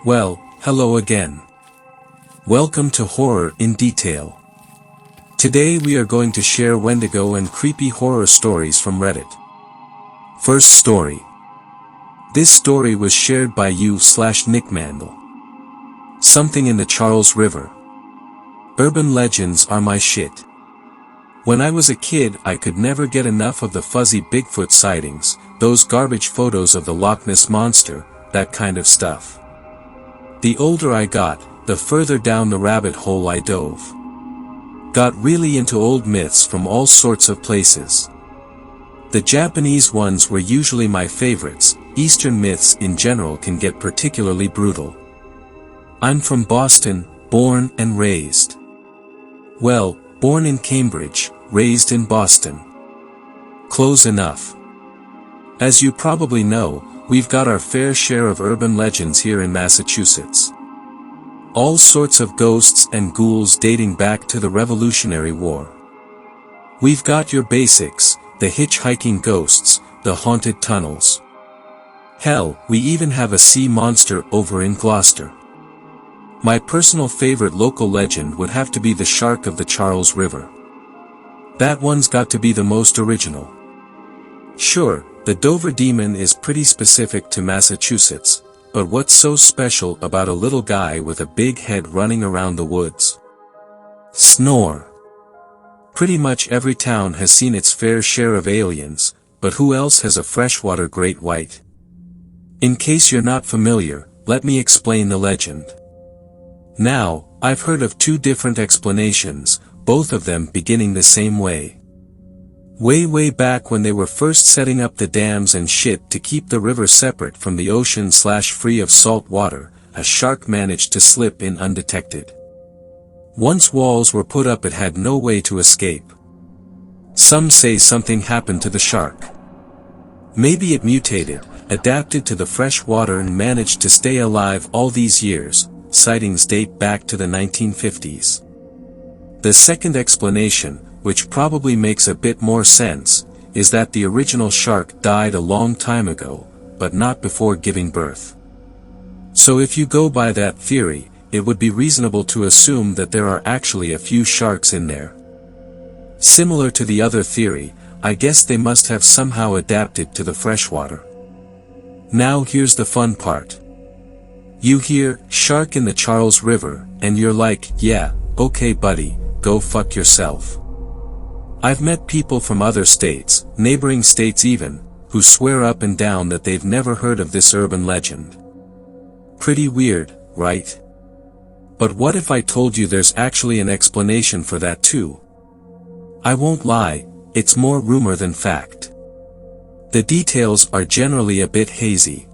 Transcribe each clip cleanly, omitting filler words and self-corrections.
Well, hello again. Welcome to Horror in Detail. Today we are going to share Wendigo and creepy horror stories from Reddit. First story. This story was shared by you/Nickmandel. Something in the Charles River. Urban legends are my shit. When I was a kid I could never get enough of the fuzzy Bigfoot sightings, those garbage photos of the Loch Ness Monster, that kind of stuff. The older I got, the further down the rabbit hole I dove. Got really into old myths from all sorts of places. The Japanese ones were usually my favorites. Eastern myths in general can get particularly brutal. I'm from Boston, born and raised. Well, born in Cambridge, raised in Boston. Close enough. As you probably know, we've got our fair share of urban legends here in Massachusetts. All sorts of ghosts and ghouls dating back to the Revolutionary War. We've got your basics, the hitchhiking ghosts, the haunted tunnels. Hell, we even have a sea monster over in Gloucester. My personal favorite local legend would have to be the shark of the Charles River. That one's got to be the most original. Sure, the Dover Demon is pretty specific to Massachusetts, but what's so special about a little guy with a big head running around the woods? Snore. Pretty much every town has seen its fair share of aliens, but who else has a freshwater great white? In case you're not familiar, let me explain the legend. Now, I've heard of two different explanations, both of them beginning the same way. Way back when they were first setting up the dams and shit to keep the river separate from the ocean/free of salt water, a shark managed to slip in undetected. Once walls were put up it had no way to escape. Some say something happened to the shark. Maybe it mutated, adapted to the fresh water and managed to stay alive all these years. Sightings date back to the 1950s. The second explanation, which probably makes a bit more sense, is that the original shark died a long time ago, but not before giving birth. So if you go by that theory, it would be reasonable to assume that there are actually a few sharks in there. Similar to the other theory, I guess they must have somehow adapted to the freshwater. Now here's the fun part. You hear, shark in the Charles River, and you're like, yeah, okay buddy, go fuck yourself. I've met people from other states, neighboring states even, who swear up and down that they've never heard of this urban legend. Pretty weird, right? But what if I told you there's actually an explanation for that too? I won't lie, it's more rumor than fact. The details are generally a bit hazy.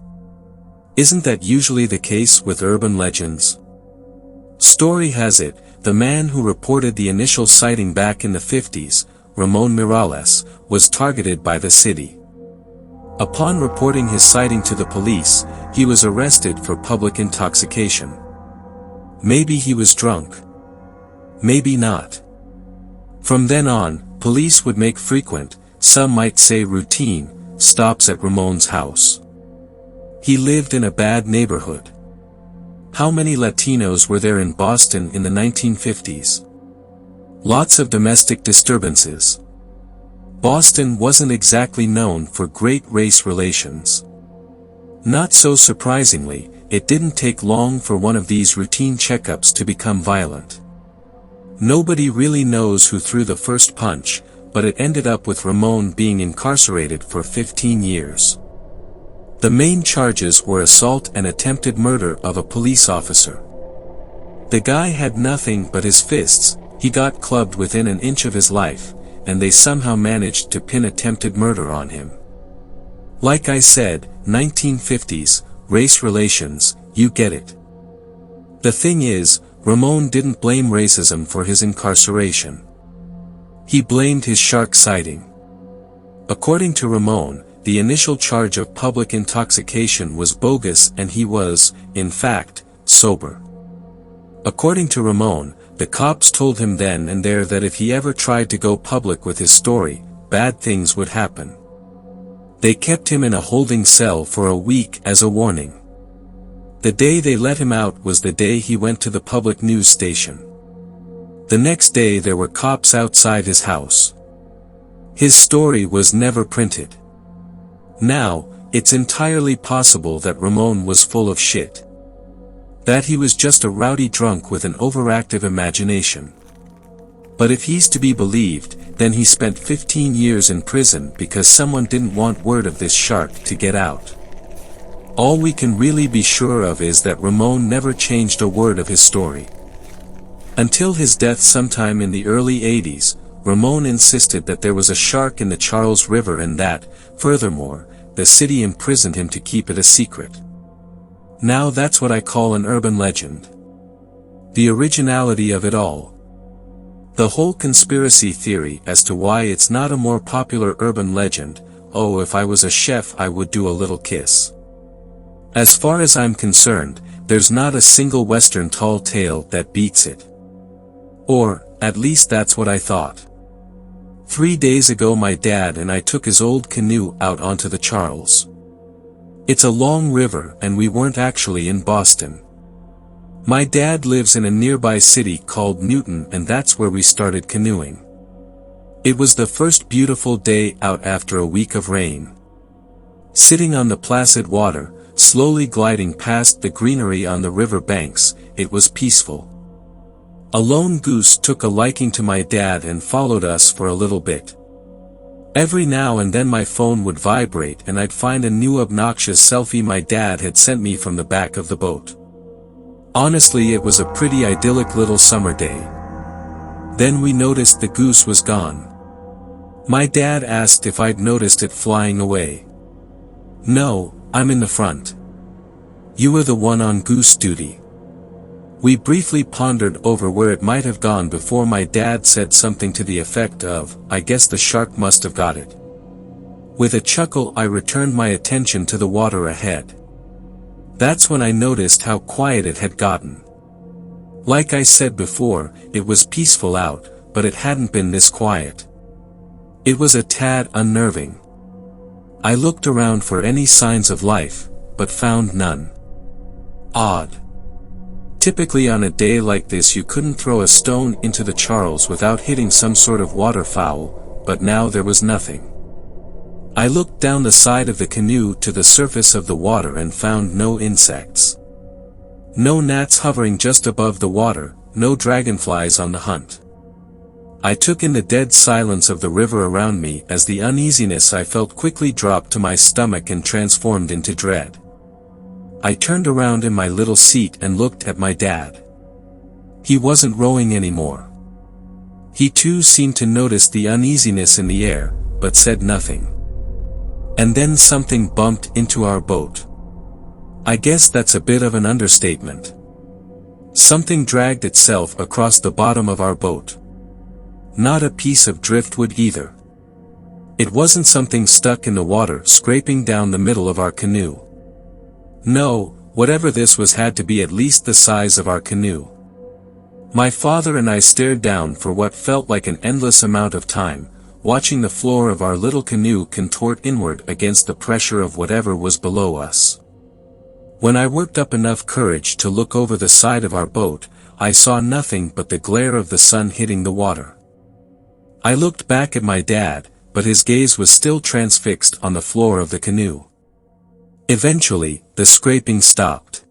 Isn't that usually the case with urban legends? Story has it, the man who reported the initial sighting back in the 50s, Ramon Miralles, was targeted by the city. Upon reporting his sighting to the police, he was arrested for public intoxication. Maybe he was drunk. Maybe not. From then on, police would make frequent, some might say routine, stops at Ramon's house. He lived in a bad neighborhood. How many Latinos were there in Boston in the 1950s? Lots of domestic disturbances. Boston wasn't exactly known for great race relations. Not so surprisingly, it didn't take long for one of these routine checkups to become violent. Nobody really knows who threw the first punch, but it ended up with Ramon being incarcerated for 15 years. The main charges were assault and attempted murder of a police officer. The guy had nothing but his fists, he got clubbed within an inch of his life, and they somehow managed to pin attempted murder on him. Like I said, 1950s, race relations, you get it. The thing is, Ramon didn't blame racism for his incarceration. He blamed his shark sighting. According to Ramon, the initial charge of public intoxication was bogus and he was, in fact, sober. According to Ramon, the cops told him then and there that if he ever tried to go public with his story, bad things would happen. They kept him in a holding cell for a week as a warning. The day they let him out was the day he went to the public news station. The next day there were cops outside his house. His story was never printed. Now, it's entirely possible that Ramon was full of shit. That he was just a rowdy drunk with an overactive imagination. But if he's to be believed, then he spent 15 years in prison because someone didn't want word of this shark to get out. All we can really be sure of is that Ramon never changed a word of his story. Until his death sometime in the early 80s, Ramon insisted that there was a shark in the Charles River and that, furthermore, the city imprisoned him to keep it a secret. Now that's what I call an urban legend. The originality of it all. The whole conspiracy theory as to why it's not a more popular urban legend, oh if I was a chef I would do a little kiss. As far as I'm concerned, there's not a single Western tall tale that beats it. Or, at least that's what I thought. 3 days ago my dad and I took his old canoe out onto the Charles. It's a long river and we weren't actually in Boston. My dad lives in a nearby city called Newton and that's where we started canoeing. It was the first beautiful day out after a week of rain. Sitting on the placid water, slowly gliding past the greenery on the river banks, it was peaceful. A lone goose took a liking to my dad and followed us for a little bit. Every now and then my phone would vibrate and I'd find a new obnoxious selfie my dad had sent me from the back of the boat. Honestly, it was a pretty idyllic little summer day. Then we noticed the goose was gone. My dad asked if I'd noticed it flying away. No, I'm in the front. You were the one on goose duty. We briefly pondered over where it might have gone before my dad said something to the effect of, I guess the shark must have got it. With a chuckle I returned my attention to the water ahead. That's when I noticed how quiet it had gotten. Like I said before, it was peaceful out, but it hadn't been this quiet. It was a tad unnerving. I looked around for any signs of life, but found none. Odd. Typically on a day like this you couldn't throw a stone into the Charles without hitting some sort of waterfowl, but now there was nothing. I looked down the side of the canoe to the surface of the water and found no insects. No gnats hovering just above the water, no dragonflies on the hunt. I took in the dead silence of the river around me as the uneasiness I felt quickly dropped to my stomach and transformed into dread. I turned around in my little seat and looked at my dad. He wasn't rowing anymore. He too seemed to notice the uneasiness in the air, but said nothing. And then something bumped into our boat. I guess that's a bit of an understatement. Something dragged itself across the bottom of our boat. Not a piece of driftwood either. It wasn't something stuck in the water scraping down the middle of our canoe. No, whatever this was had to be at least the size of our canoe. My father and I stared down for what felt like an endless amount of time, watching the floor of our little canoe contort inward against the pressure of whatever was below us. When I worked up enough courage to look over the side of our boat, I saw nothing but the glare of the sun hitting the water. I looked back at my dad, but his gaze was still transfixed on the floor of the canoe. Eventually, the scraping stopped.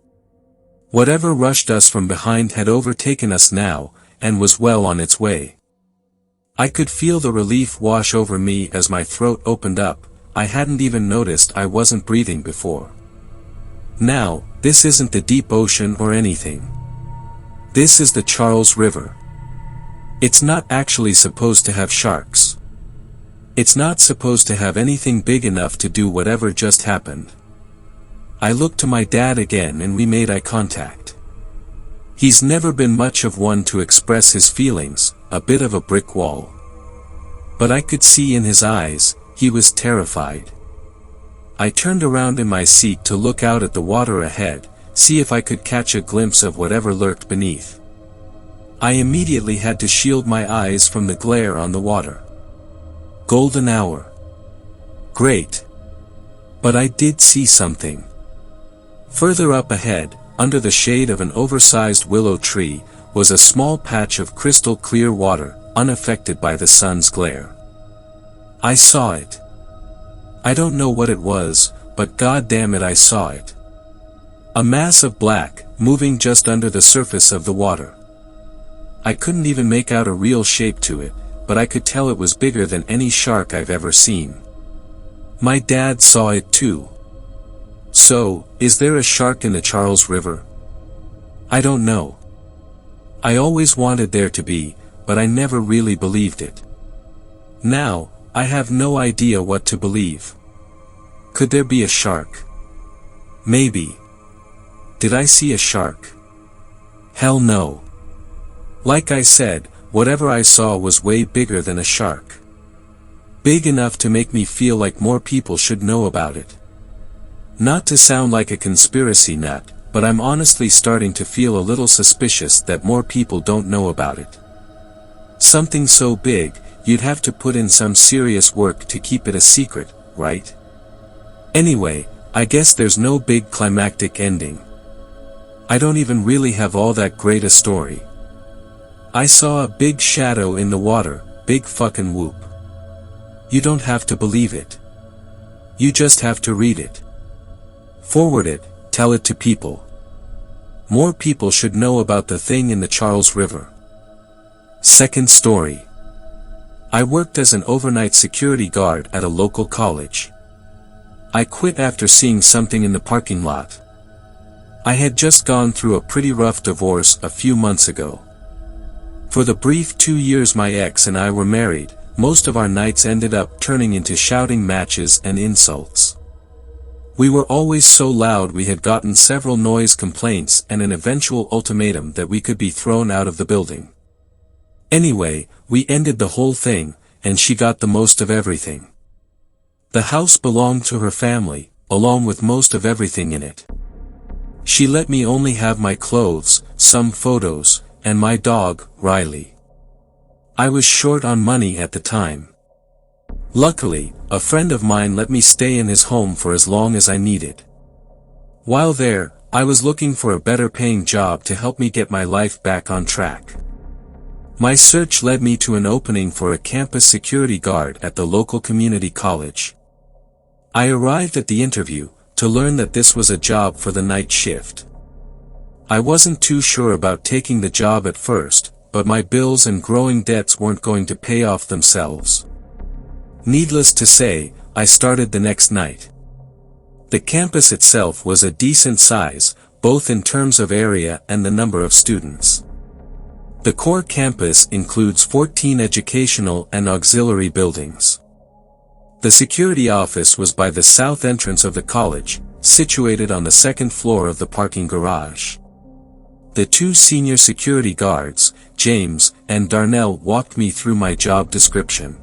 Whatever rushed us from behind had overtaken us now, and was well on its way. I could feel the relief wash over me as my throat opened up. I hadn't even noticed I wasn't breathing before. Now, this isn't the deep ocean or anything. This is the Charles River. It's not actually supposed to have sharks. It's not supposed to have anything big enough to do whatever just happened. I looked to my dad again and we made eye contact. He's never been much of one to express his feelings, a bit of a brick wall. But I could see in his eyes, he was terrified. I turned around in my seat to look out at the water ahead, see if I could catch a glimpse of whatever lurked beneath. I immediately had to shield my eyes from the glare on the water. Golden hour. Great. But I did see something. Further up ahead, under the shade of an oversized willow tree, was a small patch of crystal clear water, unaffected by the sun's glare. I saw it. I don't know what it was, but god damn it, I saw it. A mass of black, moving just under the surface of the water. I couldn't even make out a real shape to it, but I could tell it was bigger than any shark I've ever seen. My dad saw it too. So, is there a shark in the Charles River? I don't know. I always wanted there to be, but I never really believed it. Now, I have no idea what to believe. Could there be a shark? Maybe. Did I see a shark? Hell no. Like I said, whatever I saw was way bigger than a shark. Big enough to make me feel like more people should know about it. Not to sound like a conspiracy nut, but I'm honestly starting to feel a little suspicious that more people don't know about it. Something so big, you'd have to put in some serious work to keep it a secret, right? Anyway, I guess there's no big climactic ending. I don't even really have all that great a story. I saw a big shadow in the water, big fucking whoop. You don't have to believe it. You just have to read it. Forward it, tell it to people. More people should know about the thing in the Charles River. Second story. I worked as an overnight security guard at a local college. I quit after seeing something in the parking lot. I had just gone through a pretty rough divorce a few months ago. For the brief 2 years my ex and I were married, most of our nights ended up turning into shouting matches and insults. We were always so loud we had gotten several noise complaints and an eventual ultimatum that we could be thrown out of the building. Anyway, we ended the whole thing, and she got the most of everything. The house belonged to her family, along with most of everything in it. She let me only have my clothes, some photos, and my dog, Riley. I was short on money at the time. Luckily, a friend of mine let me stay in his home for as long as I needed. While there, I was looking for a better paying job to help me get my life back on track. My search led me to an opening for a campus security guard at the local community college. I arrived at the interview, to learn that this was a job for the night shift. I wasn't too sure about taking the job at first, but my bills and growing debts weren't going to pay off themselves. Needless to say, I started the next night. The campus itself was a decent size, both in terms of area and the number of students. The core campus includes 14 educational and auxiliary buildings. The security office was by the south entrance of the college, situated on the second floor of the parking garage. The two senior security guards, James and Darnell, walked me through my job description.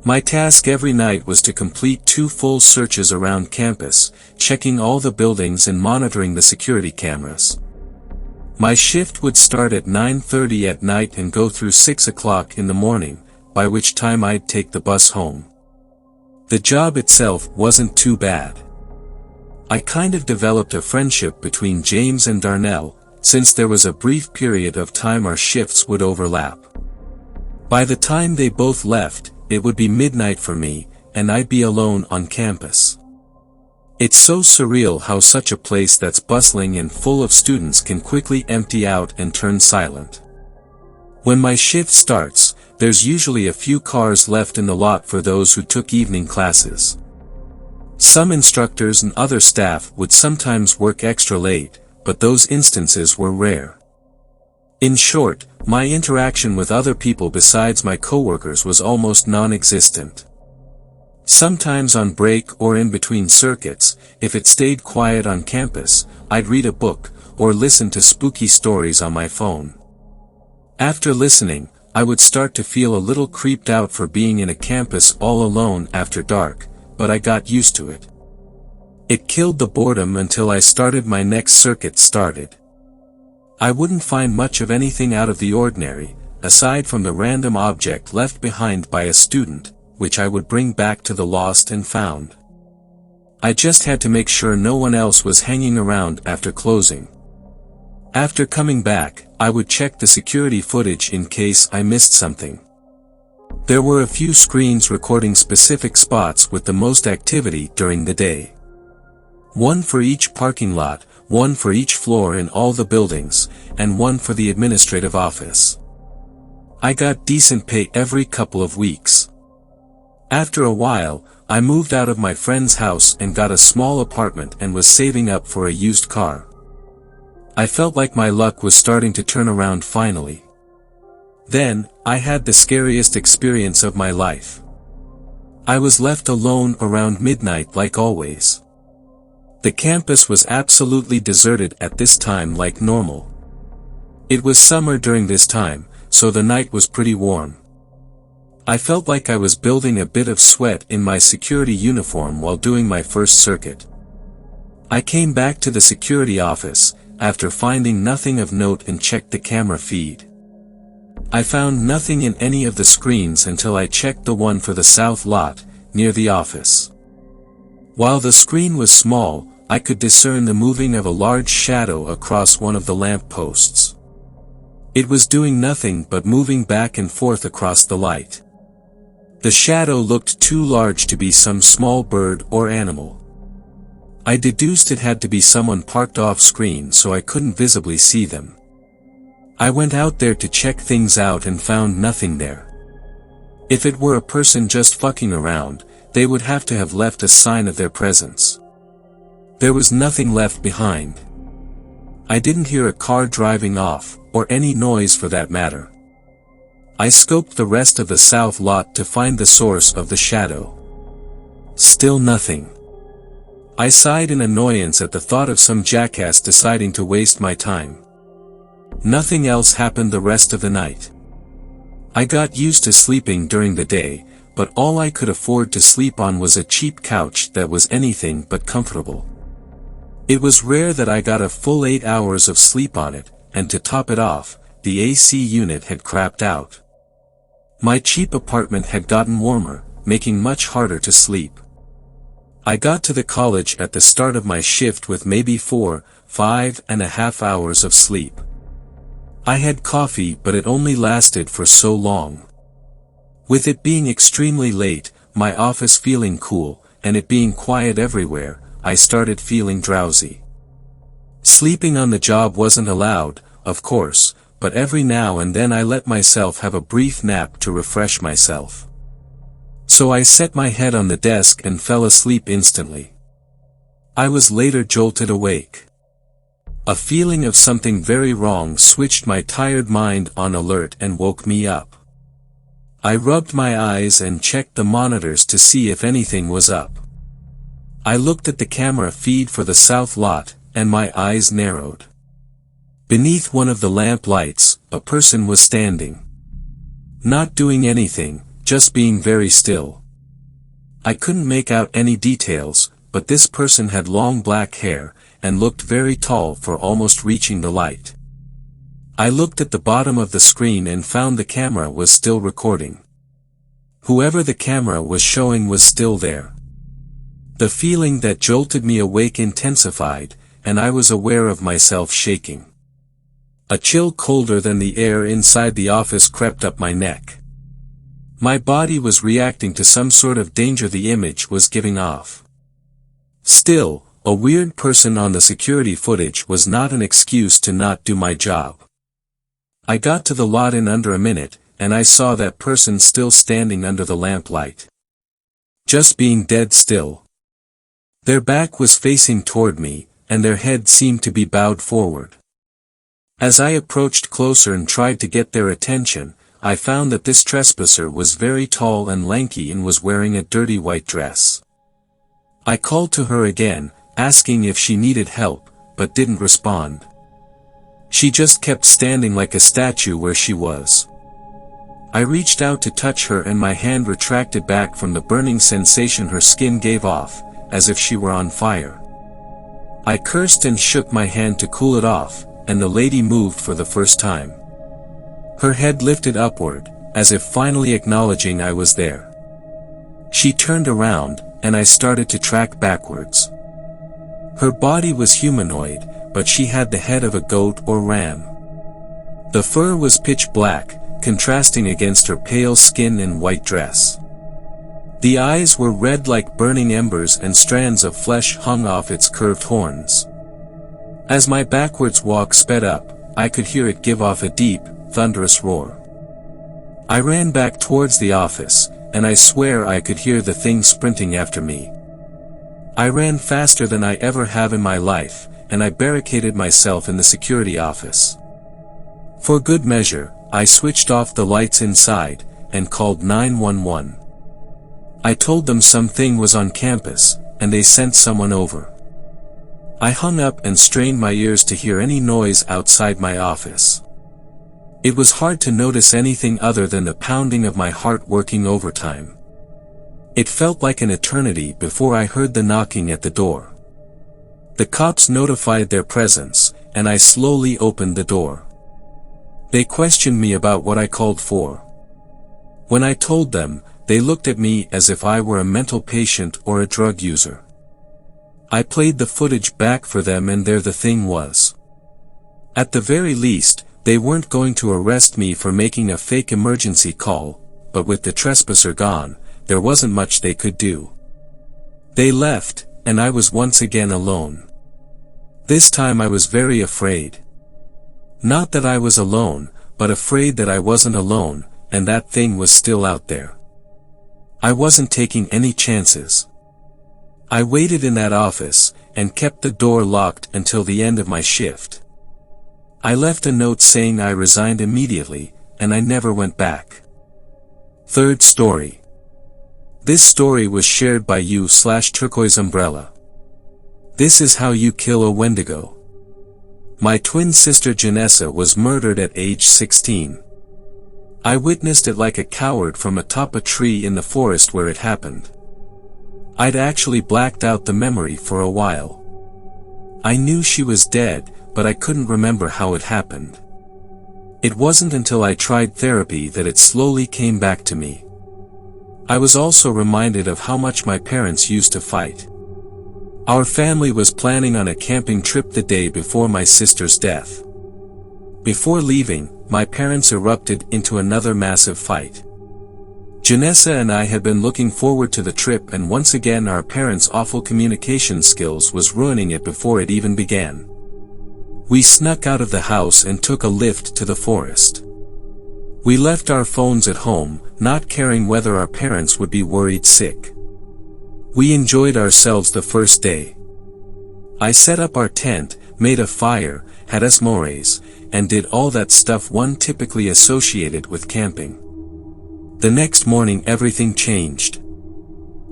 My task every night was to complete 2 full searches around campus, checking all the buildings and monitoring the security cameras. My shift would start at 9:30 at night and go through 6 o'clock in the morning, by which time I'd take the bus home. The job itself wasn't too bad. I kind of developed a friendship between James and Darnell, since there was a brief period of time our shifts would overlap. By the time they both left, it would be midnight for me, and I'd be alone on campus. It's so surreal how such a place that's bustling and full of students can quickly empty out and turn silent. When my shift starts, there's usually a few cars left in the lot for those who took evening classes. Some instructors and other staff would sometimes work extra late, but those instances were rare. In short, my interaction with other people besides my coworkers was almost non-existent. Sometimes on break or in between circuits, if it stayed quiet on campus, I'd read a book, or listen to spooky stories on my phone. After listening, I would start to feel a little creeped out for being in a campus all alone after dark, but I got used to it. It killed the boredom until I started my next circuit started. I wouldn't find much of anything out of the ordinary, aside from the random object left behind by a student, which I would bring back to the lost and found. I just had to make sure no one else was hanging around after closing. After coming back, I would check the security footage in case I missed something. There were a few screens recording specific spots with the most activity during the day. One for each parking lot, one for each floor in all the buildings, and one for the administrative office. I got decent pay every couple of weeks. After a while, I moved out of my friend's house and got a small apartment and was saving up for a used car. I felt like my luck was starting to turn around finally. Then, I had the scariest experience of my life. I was left alone around midnight like always. The campus was absolutely deserted at this time like normal. It was summer during this time, so the night was pretty warm. I felt like I was building a bit of sweat in my security uniform while doing my first circuit. I came back to the security office, after finding nothing of note, and checked the camera feed. I found nothing in any of the screens until I checked the one for the south lot, near the office. While the screen was small, I could discern the moving of a large shadow across one of the lamp posts. It was doing nothing but moving back and forth across the light. The shadow looked too large to be some small bird or animal. I deduced it had to be someone parked off screen, so I couldn't visibly see them. I went out there to check things out and found nothing there. If it were a person just fucking around, they would have to have left a sign of their presence. There was nothing left behind. I didn't hear a car driving off, or any noise for that matter. I scoped the rest of the south lot to find the source of the shadow. Still nothing. I sighed in annoyance at the thought of some jackass deciding to waste my time. Nothing else happened the rest of the night. I got used to sleeping during the day, but all I could afford to sleep on was a cheap couch that was anything but comfortable. It was rare that I got a full 8 hours of sleep on it, and to top it off, the AC unit had crapped out. My cheap apartment had gotten warmer, making much harder to sleep. I got to the college at the start of my shift with maybe 5.5 hours of sleep. I had coffee, but it only lasted for so long. With it being extremely late, my office feeling cool, and it being quiet everywhere, I started feeling drowsy. Sleeping on the job wasn't allowed, of course, but every now and then I let myself have a brief nap to refresh myself. So I set my head on the desk and fell asleep instantly. I was later jolted awake. A feeling of something very wrong switched my tired mind on alert and woke me up. I rubbed my eyes and checked the monitors to see if anything was up. I looked at the camera feed for the south lot, and my eyes narrowed. Beneath one of the lamp lights, a person was standing. Not doing anything, just being very still. I couldn't make out any details, but this person had long black hair, and looked very tall for almost reaching the light. I looked at the bottom of the screen and found the camera was still recording. Whoever the camera was showing was still there. The feeling that jolted me awake intensified, and I was aware of myself shaking. A chill colder than the air inside the office crept up my neck. My body was reacting to some sort of danger the image was giving off. Still, a weird person on the security footage was not an excuse to not do my job. I got to the lot in under a minute, and I saw that person still standing under the lamplight. Just being dead still. Their back was facing toward me, and their head seemed to be bowed forward. As I approached closer and tried to get their attention, I found that this trespasser was very tall and lanky and was wearing a dirty white dress. I called to her again, asking if she needed help, but didn't respond. She just kept standing like a statue where she was. I reached out to touch her and my hand retracted back from the burning sensation her skin gave off, as if she were on fire. I cursed and shook my hand to cool it off, and the lady moved for the first time. Her head lifted upward, as if finally acknowledging I was there. She turned around, and I started to track backwards. Her body was humanoid, but she had the head of a goat or ram. The fur was pitch black, contrasting against her pale skin and white dress. The eyes were red like burning embers and strands of flesh hung off its curved horns. As my backwards walk sped up, I could hear it give off a deep, thunderous roar. I ran back towards the office, and I swear I could hear the thing sprinting after me. I ran faster than I ever have in my life, and I barricaded myself in the security office. For good measure, I switched off the lights inside, and called 911. I told them something was on campus, and they sent someone over. I hung up and strained my ears to hear any noise outside my office. It was hard to notice anything other than the pounding of my heart working overtime. It felt like an eternity before I heard the knocking at the door. The cops notified their presence, and I slowly opened the door. They questioned me about what I called for. When I told them, they looked at me as if I were a mental patient or a drug user. I played the footage back for them, and there the thing was. At the very least, they weren't going to arrest me for making a fake emergency call, but with the trespasser gone, there wasn't much they could do. They left, and I was once again alone. This time I was very afraid. Not that I was alone, but afraid that I wasn't alone, and that thing was still out there. I wasn't taking any chances. I waited in that office, and kept the door locked until the end of my shift. I left a note saying I resigned immediately, and I never went back. Third story. This story was shared by you/turquoise umbrella. This is how you kill a Wendigo. My twin sister Janessa was murdered at age 16. I witnessed it like a coward from atop a tree in the forest where it happened. I'd actually blacked out the memory for a while. I knew she was dead, but I couldn't remember how it happened. It wasn't until I tried therapy that it slowly came back to me. I was also reminded of how much my parents used to fight. Our family was planning on a camping trip the day before my sister's death. Before leaving, my parents erupted into another massive fight. Janessa and I had been looking forward to the trip, and once again our parents' awful communication skills was ruining it before it even began. We snuck out of the house and took a lift to the forest. We left our phones at home, not caring whether our parents would be worried sick. We enjoyed ourselves the first day. I set up our tent, made a fire, had s'mores, and did all that stuff one typically associated with camping. The next morning everything changed.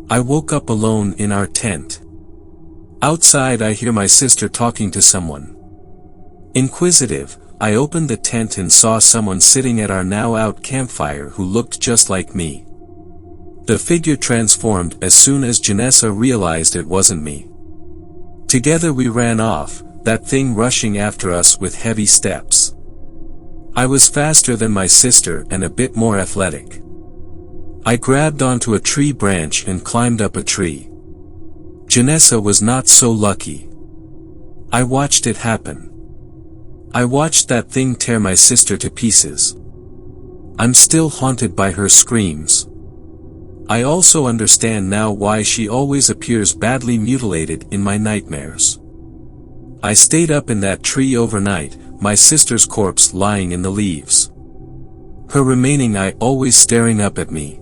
I woke up alone in our tent. Outside I hear my sister talking to someone. Inquisitive, I opened the tent and saw someone sitting at our now out campfire who looked just like me. The figure transformed as soon as Janessa realized it wasn't me. Together we ran off, that thing rushing after us with heavy steps. I was faster than my sister and a bit more athletic. I grabbed onto a tree branch and climbed up a tree. Janessa was not so lucky. I watched it happen. I watched that thing tear my sister to pieces. I'm still haunted by her screams. I also understand now why she always appears badly mutilated in my nightmares. I stayed up in that tree overnight, my sister's corpse lying in the leaves. Her remaining eye always staring up at me.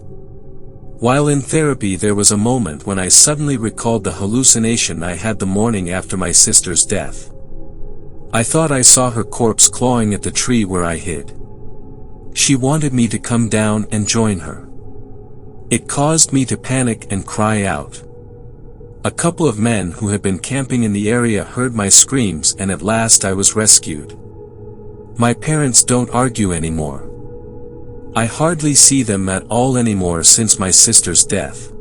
While in therapy there was a moment when I suddenly recalled the hallucination I had the morning after my sister's death. I thought I saw her corpse clawing at the tree where I hid. She wanted me to come down and join her. It caused me to panic and cry out. A couple of men who had been camping in the area heard my screams, and at last I was rescued. My parents don't argue anymore. I hardly see them at all anymore since my sister's death.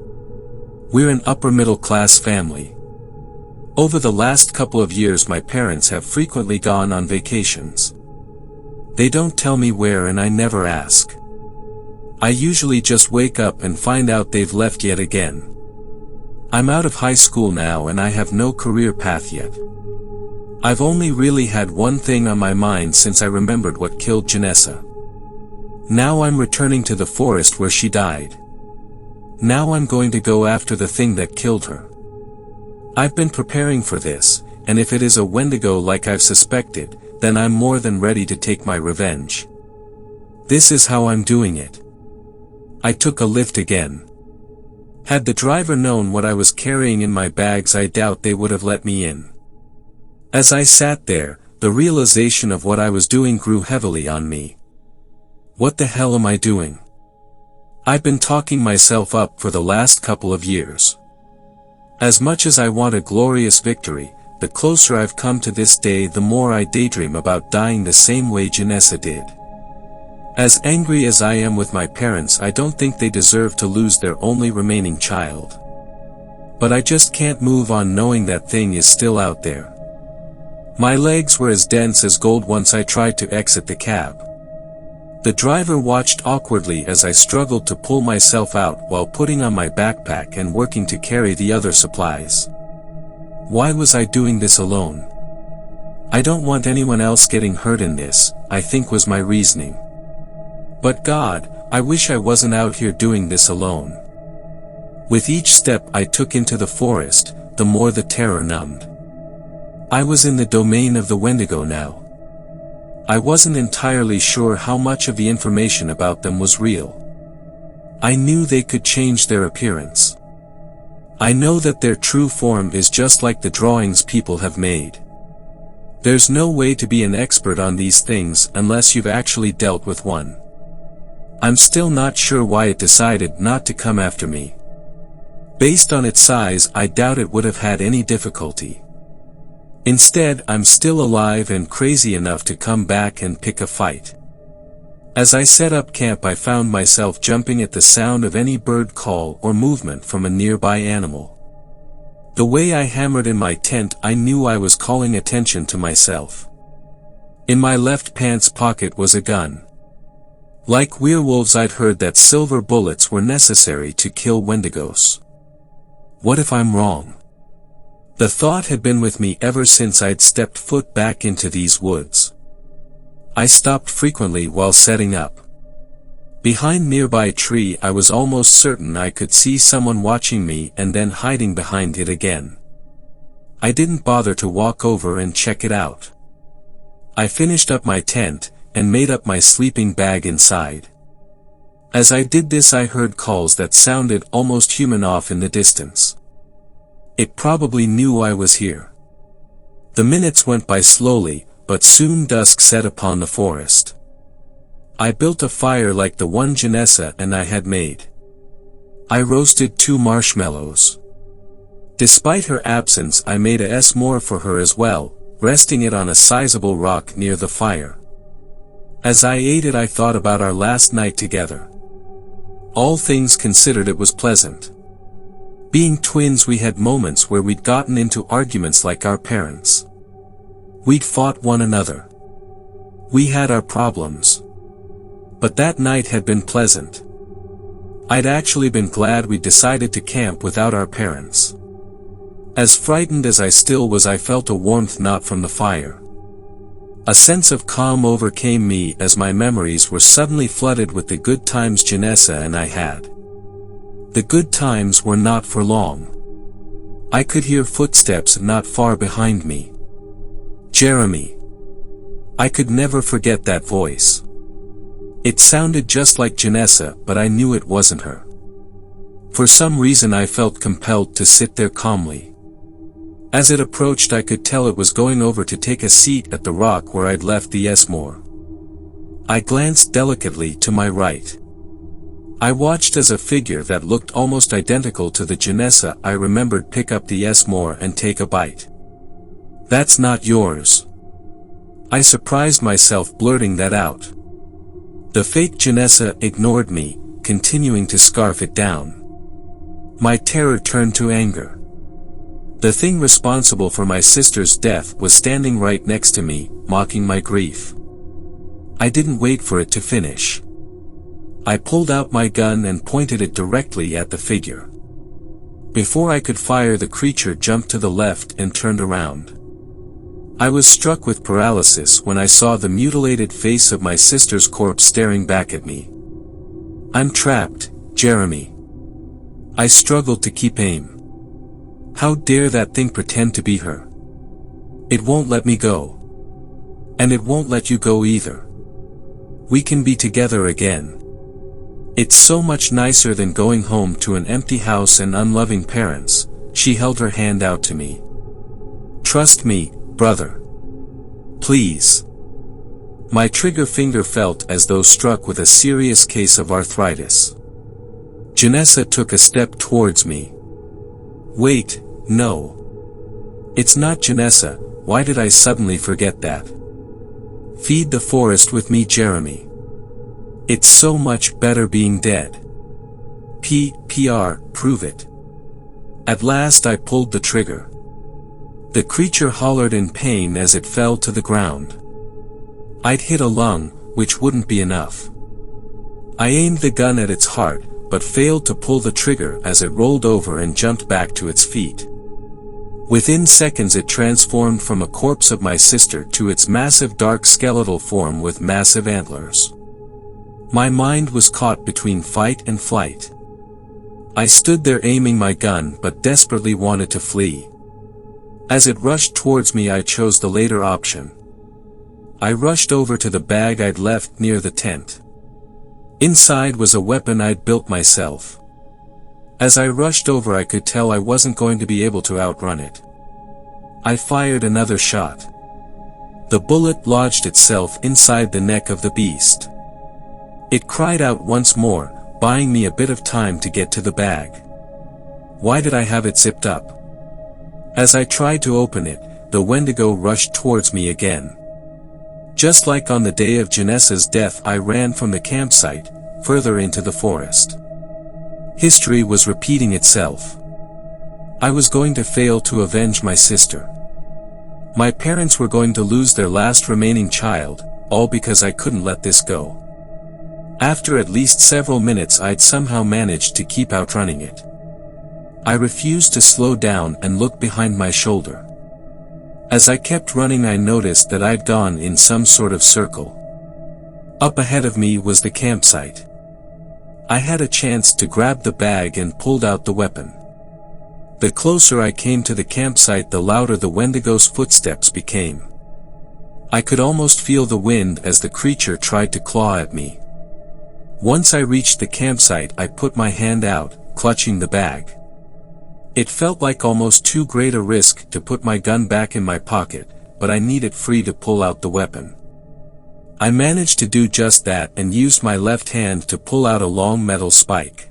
We're an upper-middle-class family. Over the last couple of years my parents have frequently gone on vacations. They don't tell me where and I never ask. I usually just wake up and find out they've left yet again. I'm out of high school now and I have no career path yet. I've only really had one thing on my mind since I remembered what killed Janessa. Now I'm returning to the forest where she died. Now I'm going to go after the thing that killed her. I've been preparing for this, and if it is a Wendigo like I've suspected, then I'm more than ready to take my revenge. This is how I'm doing it. I took a lift again. Had the driver known what I was carrying in my bags, I doubt they would have let me in. As I sat there, the realization of what I was doing grew heavily on me. What the hell am I doing? I've been talking myself up for the last couple of years. As much as I want a glorious victory, the closer I've come to this day, the more I daydream about dying the same way Janessa did. As angry as I am with my parents, I don't think they deserve to lose their only remaining child. But I just can't move on knowing that thing is still out there. My legs were as dense as gold once I tried to exit the cab. The driver watched awkwardly as I struggled to pull myself out while putting on my backpack and working to carry the other supplies. Why was I doing this alone? I don't want anyone else getting hurt in this, I think was my reasoning. But God, I wish I wasn't out here doing this alone. With each step I took into the forest, the more the terror numbed. I was in the domain of the Wendigo now. I wasn't entirely sure how much of the information about them was real. I knew they could change their appearance. I know that their true form is just like the drawings people have made. There's no way to be an expert on these things unless you've actually dealt with one. I'm still not sure why it decided not to come after me. Based on its size, I doubt it would have had any difficulty. Instead, I'm still alive and crazy enough to come back and pick a fight. As I set up camp, I found myself jumping at the sound of any bird call or movement from a nearby animal. The way I hammered in my tent, I knew I was calling attention to myself. In my left pants pocket was a gun. Like werewolves, I'd heard that silver bullets were necessary to kill Wendigos. What if I'm wrong? The thought had been with me ever since I'd stepped foot back into these woods. I stopped frequently while setting up. Behind a nearby tree, I was almost certain I could see someone watching me and then hiding behind it again. I didn't bother to walk over and check it out. I finished up my tent and made up my sleeping bag inside. As I did this, I heard calls that sounded almost human off in the distance. It probably knew I was here. The minutes went by slowly, but soon dusk set upon the forest. I built a fire like the one Janessa and I had made. I roasted 2 marshmallows. Despite her absence, I made a s'more for her as well, resting it on a sizable rock near the fire. As I ate it, I thought about our last night together. All things considered, it was pleasant. Being twins, we had moments where we'd gotten into arguments like our parents. We'd fought one another. We had our problems. But that night had been pleasant. I'd actually been glad we decided to camp without our parents. As frightened as I still was, I felt a warmth not from the fire. A sense of calm overcame me as my memories were suddenly flooded with the good times Janessa and I had. The good times were not for long. I could hear footsteps not far behind me. Jeremy. I could never forget that voice. It sounded just like Janessa, but I knew it wasn't her. For some reason I felt compelled to sit there calmly. As it approached, I could tell it was going over to take a seat at the rock where I'd left the s'more. I glanced delicately to my right. I watched as a figure that looked almost identical to the Janessa I remembered pick up the s'more and take a bite. "That's not yours." I surprised myself blurting that out. The fake Janessa ignored me, continuing to scarf it down. My terror turned to anger. The thing responsible for my sister's death was standing right next to me, mocking my grief. I didn't wait for it to finish. I pulled out my gun and pointed it directly at the figure. Before I could fire, the creature jumped to the left and turned around. I was struck with paralysis when I saw the mutilated face of my sister's corpse staring back at me. "I'm trapped, Jeremy." I struggled to keep aim. How dare that thing pretend to be her? It won't let me go. And it won't let you go either. We can be together again. It's so much nicer than going home to an empty house and unloving parents. She held her hand out to me. "Trust me, brother. Please." My trigger finger felt as though struck with a serious case of arthritis. Janessa took a step towards me. "Wait, no. It's not Janessa. Why did I suddenly forget that? Feed the forest with me, Jeremy. It's so much better being dead. Prove it." At last I pulled the trigger. The creature hollered in pain as it fell to the ground. I'd hit a lung, which wouldn't be enough. I aimed the gun at its heart, but failed to pull the trigger as it rolled over and jumped back to its feet. Within seconds it transformed from a corpse of my sister to its massive dark skeletal form with massive antlers. My mind was caught between fight and flight. I stood there aiming my gun but desperately wanted to flee. As it rushed towards me, I chose the later option. I rushed over to the bag I'd left near the tent. Inside was a weapon I'd built myself. As I rushed over, I could tell I wasn't going to be able to outrun it. I fired another shot. The bullet lodged itself inside the neck of the beast. It cried out once more, buying me a bit of time to get to the bag. Why did I have it zipped up? As I tried to open it, the Wendigo rushed towards me again. Just like on the day of Janessa's death, I ran from the campsite, further into the forest. History was repeating itself. I was going to fail to avenge my sister. My parents were going to lose their last remaining child, all because I couldn't let this go. After at least several minutes, I'd somehow managed to keep outrunning it. I refused to slow down and look behind my shoulder. As I kept running, I noticed that I'd gone in some sort of circle. Up ahead of me was the campsite. I had a chance to grab the bag and pulled out the weapon. The closer I came to the campsite, the louder the Wendigo's footsteps became. I could almost feel the wind as the creature tried to claw at me. Once I reached the campsite, I put my hand out, clutching the bag. It felt like almost too great a risk to put my gun back in my pocket, but I needed free to pull out the weapon. I managed to do just that and used my left hand to pull out a long metal spike.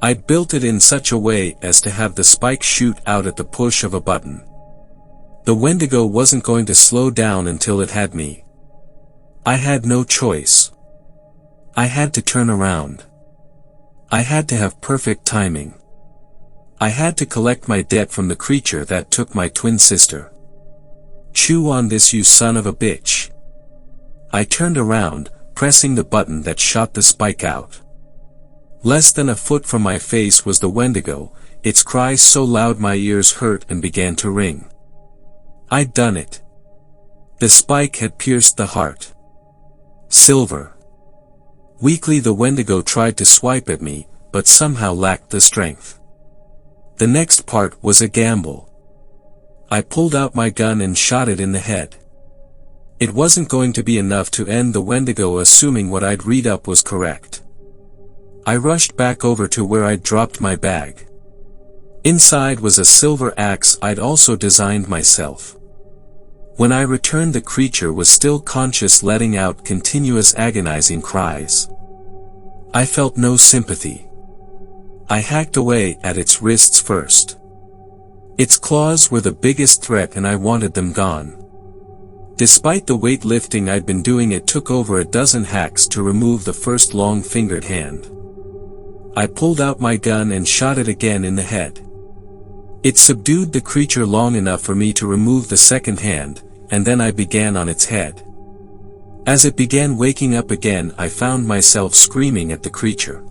I built it in such a way as to have the spike shoot out at the push of a button. The Wendigo wasn't going to slow down until it had me. I had no choice. I had to turn around. I had to have perfect timing. I had to collect my debt from the creature that took my twin sister. Chew on this, you son of a bitch. I turned around, pressing the button that shot the spike out. Less than a foot from my face was the Wendigo, its cries so loud my ears hurt and began to ring. I'd done it. The spike had pierced the heart. Silver. Weakly the Wendigo tried to swipe at me, but somehow lacked the strength. The next part was a gamble. I pulled out my gun and shot it in the head. It wasn't going to be enough to end the Wendigo, assuming what I'd read up was correct. I rushed back over to where I'd dropped my bag. Inside was a silver axe I'd also designed myself. When I returned, the creature was still conscious, letting out continuous agonizing cries. I felt no sympathy. I hacked away at its wrists first. Its claws were the biggest threat and I wanted them gone. Despite the weight lifting I'd been doing, it took over a dozen hacks to remove the first long-fingered hand. I pulled out my gun and shot it again in the head. It subdued the creature long enough for me to remove the second hand, and then I began on its head. As it began waking up again, I found myself screaming at the creature.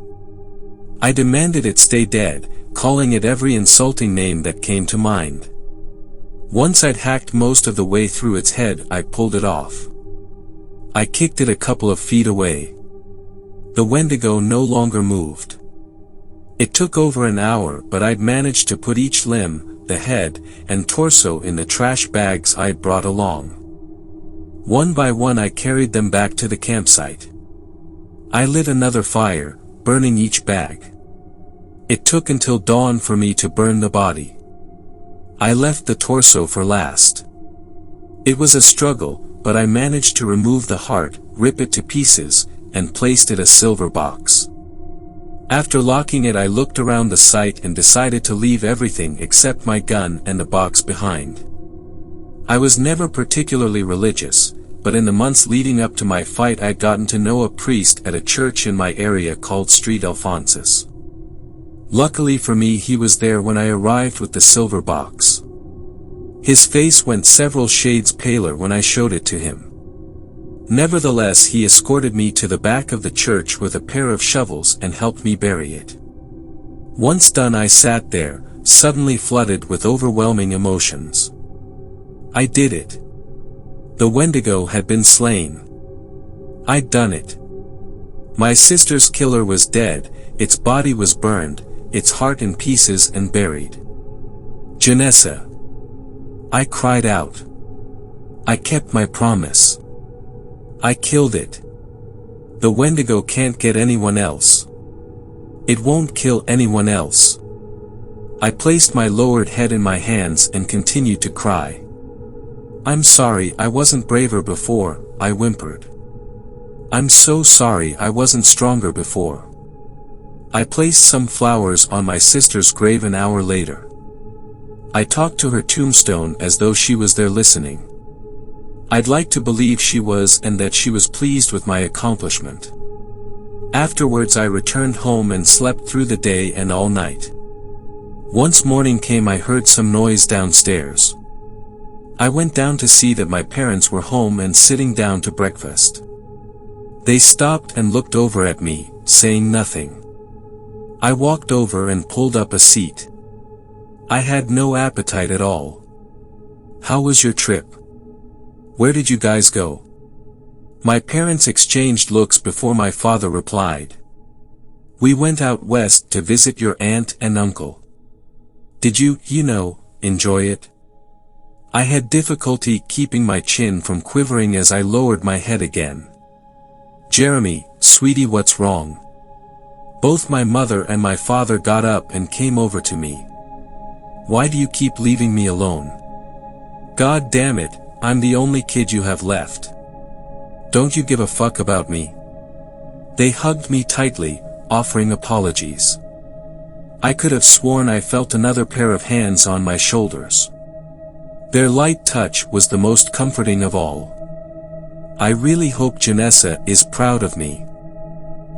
I demanded it stay dead, calling it every insulting name that came to mind. Once I'd hacked most of the way through its head, I pulled it off. I kicked it a couple of feet away. The Wendigo no longer moved. It took over an hour, but I'd managed to put each limb, the head, and torso in the trash bags I'd brought along. One by one I carried them back to the campsite. I lit another fire, burning each bag. It took until dawn for me to burn the body. I left the torso for last. It was a struggle, but I managed to remove the heart, rip it to pieces, and placed it in a silver box. After locking it, I looked around the site and decided to leave everything except my gun and the box behind. I was never particularly religious, but in the months leading up to my fight I'd gotten to know a priest at a church in my area called St. Alphonsus. Luckily for me, he was there when I arrived with the silver box. His face went several shades paler when I showed it to him. Nevertheless, he escorted me to the back of the church with a pair of shovels and helped me bury it. Once done, I sat there, suddenly flooded with overwhelming emotions. I did it. The Wendigo had been slain. I'd done it. My sister's killer was dead, its body was burned, its heart in pieces and buried. Janessa. I cried out. I kept my promise. I killed it. The Wendigo can't get anyone else. It won't kill anyone else. I placed my lowered head in my hands and continued to cry. I'm sorry I wasn't braver before, I whimpered. I'm so sorry I wasn't stronger before. I placed some flowers on my sister's grave an hour later. I talked to her tombstone as though she was there listening. I'd like to believe she was, and that she was pleased with my accomplishment. Afterwards I returned home and slept through the day and all night. Once morning came, I heard some noise downstairs. I went down to see that my parents were home and sitting down to breakfast. They stopped and looked over at me, saying nothing. I walked over and pulled up a seat. I had no appetite at all. How was your trip? Where did you guys go? My parents exchanged looks before my father replied. We went out west to visit your aunt and uncle. Did you enjoy it? I had difficulty keeping my chin from quivering as I lowered my head again. Jeremy, sweetie, what's wrong? Both my mother and my father got up and came over to me. Why do you keep leaving me alone? God damn it, I'm the only kid you have left. Don't you give a fuck about me? They hugged me tightly, offering apologies. I could have sworn I felt another pair of hands on my shoulders. Their light touch was the most comforting of all. I really hope Janessa is proud of me.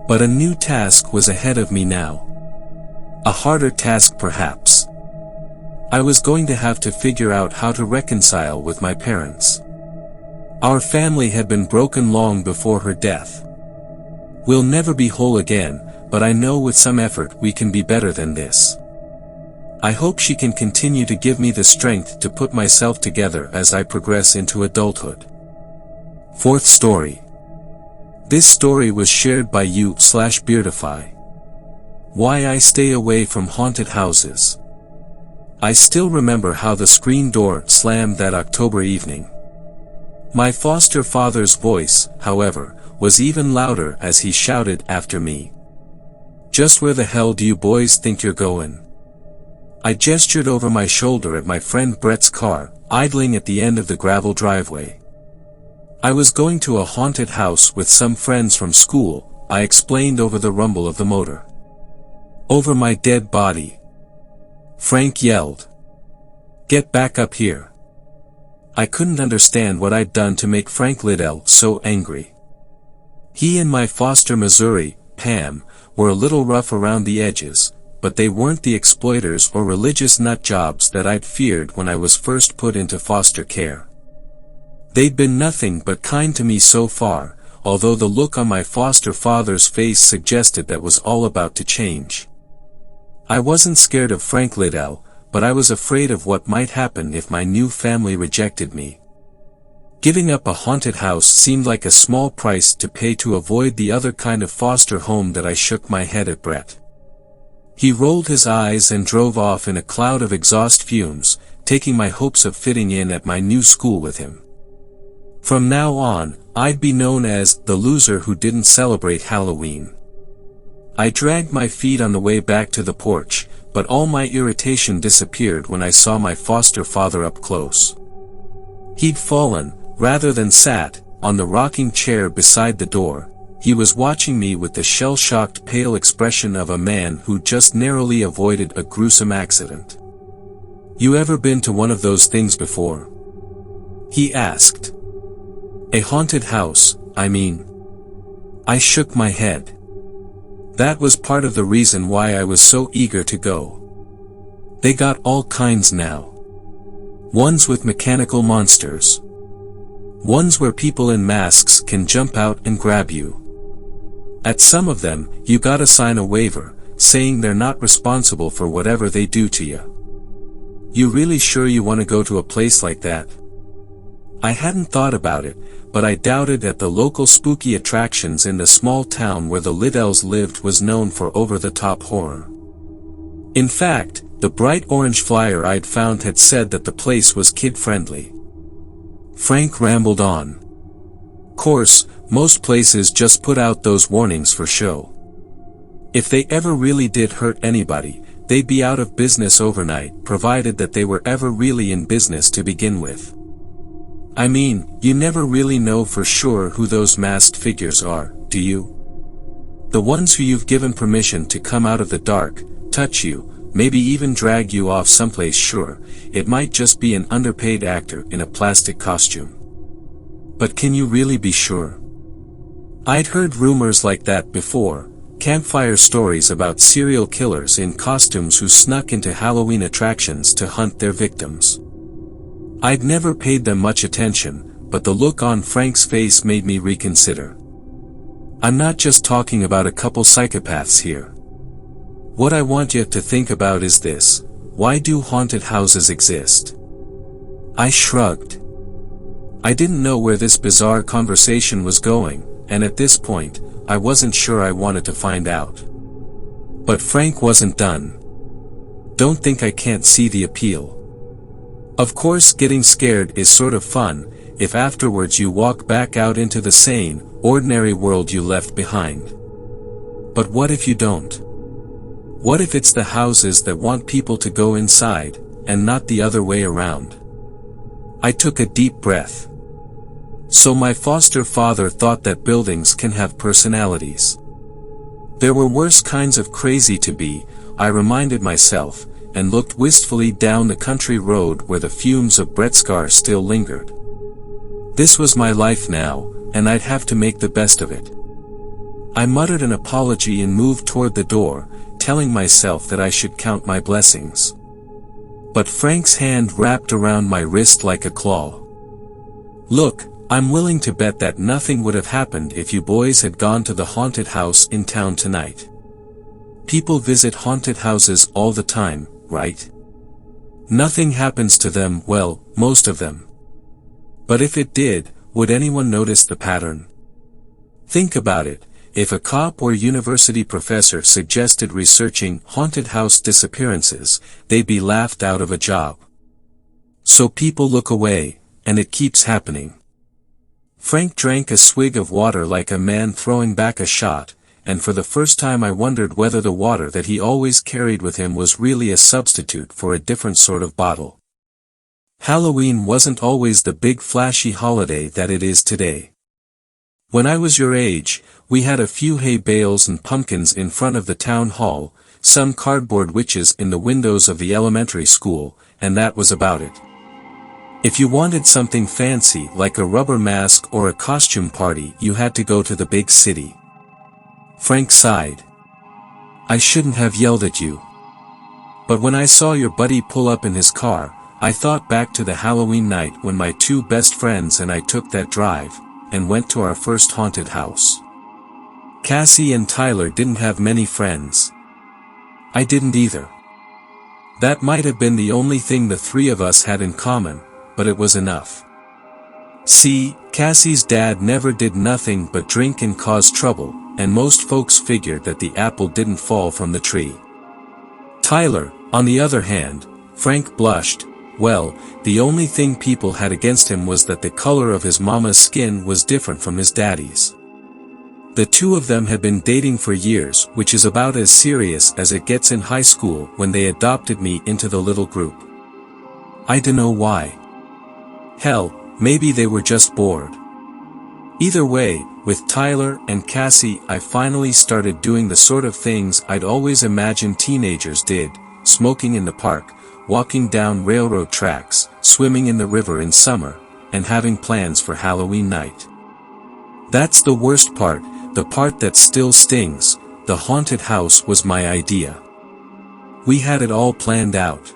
But a new task was ahead of me now. A harder task perhaps. I was going to have to figure out how to reconcile with my parents. Our family had been broken long before her death. We'll never be whole again, but I know with some effort we can be better than this. I hope she can continue to give me the strength to put myself together as I progress into adulthood. Fourth story. This story was shared by you/Beardify. Why I stay away from haunted houses. I still remember how the screen door slammed that October evening. My foster father's voice, however, was even louder as he shouted after me. Just where the hell do you boys think you're going? I gestured over my shoulder at my friend Brett's car, idling at the end of the gravel driveway. I was going to a haunted house with some friends from school, I explained over the rumble of the motor. Over my dead body. Frank yelled. Get back up here. I couldn't understand what I'd done to make Frank Liddell so angry. He and my foster Missouri, Pam, were a little rough around the edges, but they weren't the exploiters or religious nut jobs that I'd feared when I was first put into foster care. They'd been nothing but kind to me so far, although the look on my foster father's face suggested that was all about to change. I wasn't scared of Frank Liddell, but I was afraid of what might happen if my new family rejected me. Giving up a haunted house seemed like a small price to pay to avoid the other kind of foster home that I shook my head at Brett. He rolled his eyes and drove off in a cloud of exhaust fumes, taking my hopes of fitting in at my new school with him. From now on, I'd be known as the loser who didn't celebrate Halloween. I dragged my feet on the way back to the porch, but all my irritation disappeared when I saw my foster father up close. He'd fallen, rather than sat, on the rocking chair beside the door. He was watching me with the shell-shocked pale expression of a man who just narrowly avoided a gruesome accident. "You ever been to one of those things before?" he asked. "A haunted house, I mean." I shook my head. That was part of the reason why I was so eager to go. They got all kinds now. Ones with mechanical monsters. Ones where people in masks can jump out and grab you. At some of them, you gotta sign a waiver, saying they're not responsible for whatever they do to you. You really sure you want to go to a place like that? I hadn't thought about it, but I doubted that the local spooky attractions in the small town where the Liddells lived was known for over-the-top horror. In fact, the bright orange flyer I'd found had said that the place was kid-friendly. Frank rambled on. Course, most places just put out those warnings for show. If they ever really did hurt anybody, they'd be out of business overnight, provided that they were ever really in business to begin with. I mean, you never really know for sure who those masked figures are, do you? The ones who you've given permission to come out of the dark, touch you, maybe even drag you off someplace. Sure, it might just be an underpaid actor in a plastic costume. But can you really be sure? I'd heard rumors like that before, campfire stories about serial killers in costumes who snuck into Halloween attractions to hunt their victims. I'd never paid them much attention, but the look on Frank's face made me reconsider. I'm not just talking about a couple psychopaths here. What I want you to think about is this: why do haunted houses exist? I shrugged. I didn't know where this bizarre conversation was going, and at this point, I wasn't sure I wanted to find out. But Frank wasn't done. Don't think I can't see the appeal. Of course, getting scared is sort of fun, if afterwards you walk back out into the sane, ordinary world you left behind. But what if you don't? What if it's the houses that want people to go inside, and not the other way around? I took a deep breath. So my foster father thought that buildings can have personalities. There were worse kinds of crazy to be, I reminded myself, and looked wistfully down the country road where the fumes of Brett's car still lingered. This was my life now, and I'd have to make the best of it. I muttered an apology and moved toward the door, telling myself that I should count my blessings. But Frank's hand wrapped around my wrist like a claw. Look, I'm willing to bet that nothing would have happened if you boys had gone to the haunted house in town tonight. People visit haunted houses all the time, right? Nothing happens to them, well, most of them. But if it did, would anyone notice the pattern? Think about it. If a cop or university professor suggested researching haunted house disappearances, they'd be laughed out of a job. So people look away, and it keeps happening. Frank drank a swig of water like a man throwing back a shot, and for the first time I wondered whether the water that he always carried with him was really a substitute for a different sort of bottle. Halloween wasn't always the big flashy holiday that it is today. When I was your age, we had a few hay bales and pumpkins in front of the town hall, some cardboard witches in the windows of the elementary school, and that was about it. If you wanted something fancy like a rubber mask or a costume party, you had to go to the big city. Frank sighed. I shouldn't have yelled at you. But when I saw your buddy pull up in his car, I thought back to the Halloween night when my two best friends and I took that drive, and went to our first haunted house. Cassie and Tyler didn't have many friends. I didn't either. That might have been the only thing the three of us had in common, but it was enough. See, Cassie's dad never did nothing but drink and cause trouble, and most folks figured that the apple didn't fall from the tree. Tyler, on the other hand, Frank blushed. Well, the only thing people had against him was that the color of his mama's skin was different from his daddy's. The two of them had been dating for years, which is about as serious as it gets in high school when they adopted me into the little group. I dunno why. Hell, maybe they were just bored. Either way, with Tyler and Cassie I finally started doing the sort of things I'd always imagined teenagers did, smoking in the park, walking down railroad tracks, swimming in the river in summer, and having plans for Halloween night. That's the worst part, the part that still stings. The haunted house was my idea. We had it all planned out.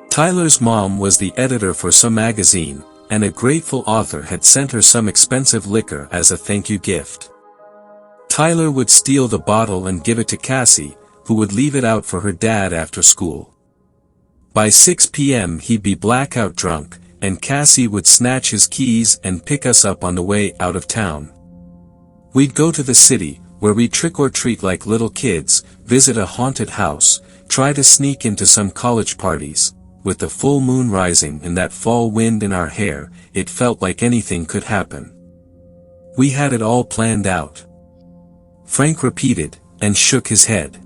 Tyler's mom was the editor for some magazine, and a grateful author had sent her some expensive liquor as a thank you gift. Tyler would steal the bottle and give it to Cassie, who would leave it out for her dad after school. By 6 p.m. he'd be blackout drunk, and Cassie would snatch his keys and pick us up on the way out of town. We'd go to the city, where we'd trick or treat like little kids, visit a haunted house, try to sneak into some college parties. With the full moon rising and that fall wind in our hair, it felt like anything could happen. We had it all planned out. Frank repeated, and shook his head.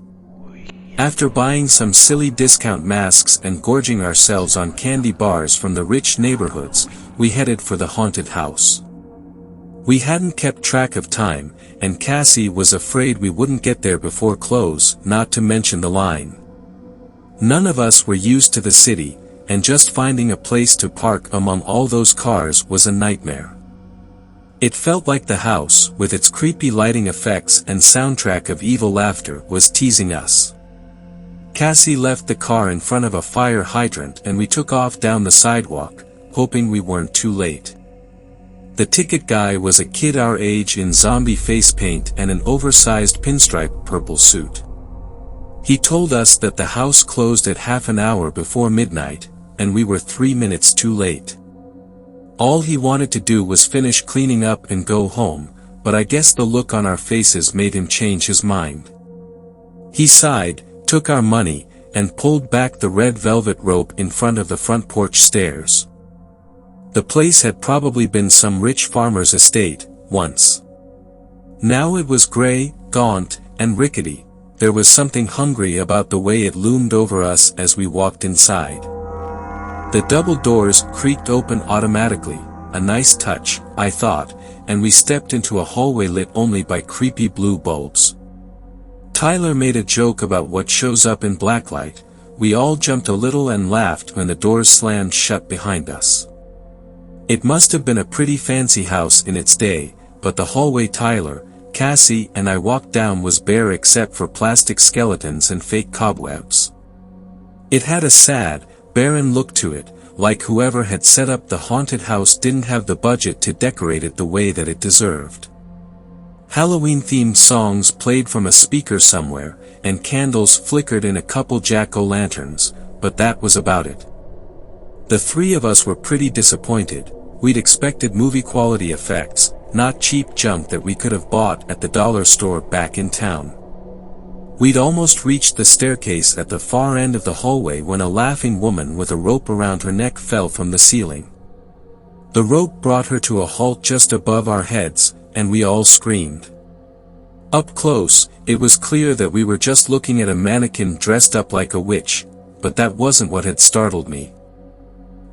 After buying some silly discount masks and gorging ourselves on candy bars from the rich neighborhoods, we headed for the haunted house. We hadn't kept track of time, and Cassie was afraid we wouldn't get there before close, not to mention the line. None of us were used to the city, and just finding a place to park among all those cars was a nightmare. It felt like the house, with its creepy lighting effects and soundtrack of evil laughter, was teasing us. Cassie left the car in front of a fire hydrant and we took off down the sidewalk, hoping we weren't too late. The ticket guy was a kid our age in zombie face paint and an oversized pinstripe purple suit. He told us that the house closed at half an hour before midnight, and we were 3 minutes too late. All he wanted to do was finish cleaning up and go home, but I guess the look on our faces made him change his mind. He sighed, took our money, and pulled back the red velvet rope in front of the front porch stairs. The place had probably been some rich farmer's estate, once. Now it was gray, gaunt, and rickety. There was something hungry about the way it loomed over us as we walked inside. The double doors creaked open automatically, a nice touch, I thought, and we stepped into a hallway lit only by creepy blue bulbs. Tyler made a joke about what shows up in blacklight. We all jumped a little and laughed when the doors slammed shut behind us. It must have been a pretty fancy house in its day, but the hallway Tyler, Cassie and I walked down was bare except for plastic skeletons and fake cobwebs. It had a sad, barren look to it, like whoever had set up the haunted house didn't have the budget to decorate it the way that it deserved. Halloween-themed songs played from a speaker somewhere, and candles flickered in a couple jack-o'-lanterns, but that was about it. The three of us were pretty disappointed. We'd expected movie-quality effects, not cheap junk that we could have bought at the dollar store back in town. We'd almost reached the staircase at the far end of the hallway when a laughing woman with a rope around her neck fell from the ceiling. The rope brought her to a halt just above our heads, and we all screamed. Up close, it was clear that we were just looking at a mannequin dressed up like a witch, but that wasn't what had startled me.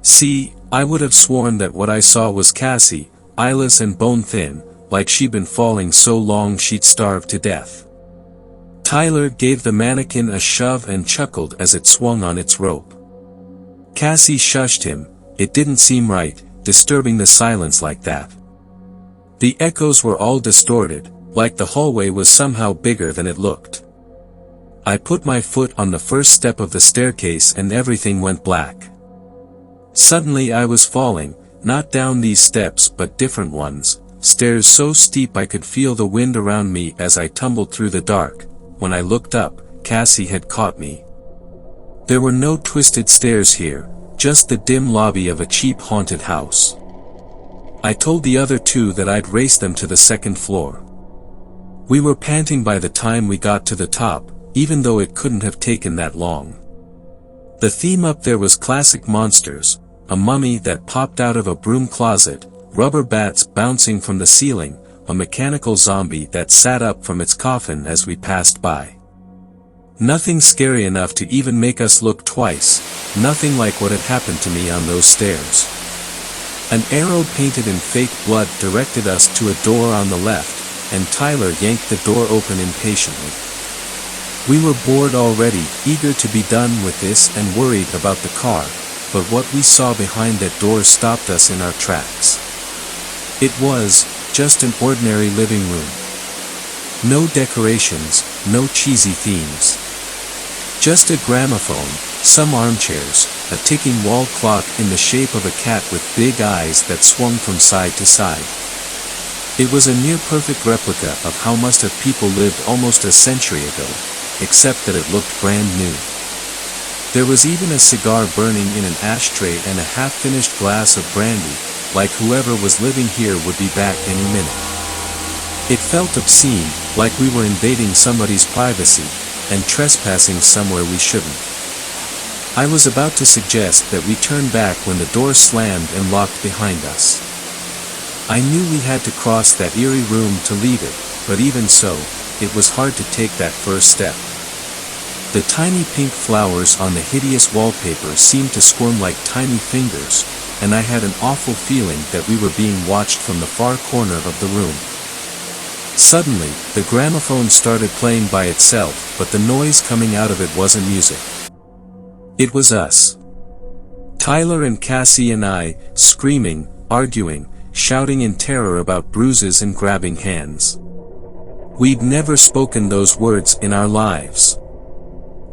See, I would have sworn that what I saw was Cassie, eyeless and bone-thin, like she'd been falling so long she'd starved to death. Tyler gave the mannequin a shove and chuckled as it swung on its rope. Cassie shushed him. It didn't seem right, disturbing the silence like that. The echoes were all distorted, like the hallway was somehow bigger than it looked. I put my foot on the first step of the staircase and everything went black. Suddenly I was falling, not down these steps but different ones, stairs so steep I could feel the wind around me as I tumbled through the dark. When I looked up, Cassie had caught me. There were no twisted stairs here, just the dim lobby of a cheap haunted house. I told the other two that I'd race them to the second floor. We were panting by the time we got to the top, even though it couldn't have taken that long. The theme up there was classic monsters, a mummy that popped out of a broom closet, rubber bats bouncing from the ceiling, a mechanical zombie that sat up from its coffin as we passed by. Nothing scary enough to even make us look twice, nothing like what had happened to me on those stairs. An arrow painted in fake blood directed us to a door on the left, and Tyler yanked the door open impatiently. We were bored already, eager to be done with this and worried about the car, but what we saw behind that door stopped us in our tracks. It was just an ordinary living room. No decorations, no cheesy themes. Just a gramophone, some armchairs, a ticking wall clock in the shape of a cat with big eyes that swung from side to side. It was a near-perfect replica of how most of people lived almost a century ago, except that it looked brand new. There was even a cigar burning in an ashtray and a half-finished glass of brandy, like whoever was living here would be back any minute. It felt obscene, like we were invading somebody's privacy, and trespassing somewhere we shouldn't. I was about to suggest that we turn back when the door slammed and locked behind us. I knew we had to cross that eerie room to leave it, but even so, it was hard to take that first step. The tiny pink flowers on the hideous wallpaper seemed to squirm like tiny fingers, and I had an awful feeling that we were being watched from the far corner of the room. Suddenly, the gramophone started playing by itself, but the noise coming out of it wasn't music. It was us. Tyler and Cassie and I, screaming, arguing, shouting in terror about bruises and grabbing hands. We'd never spoken those words in our lives.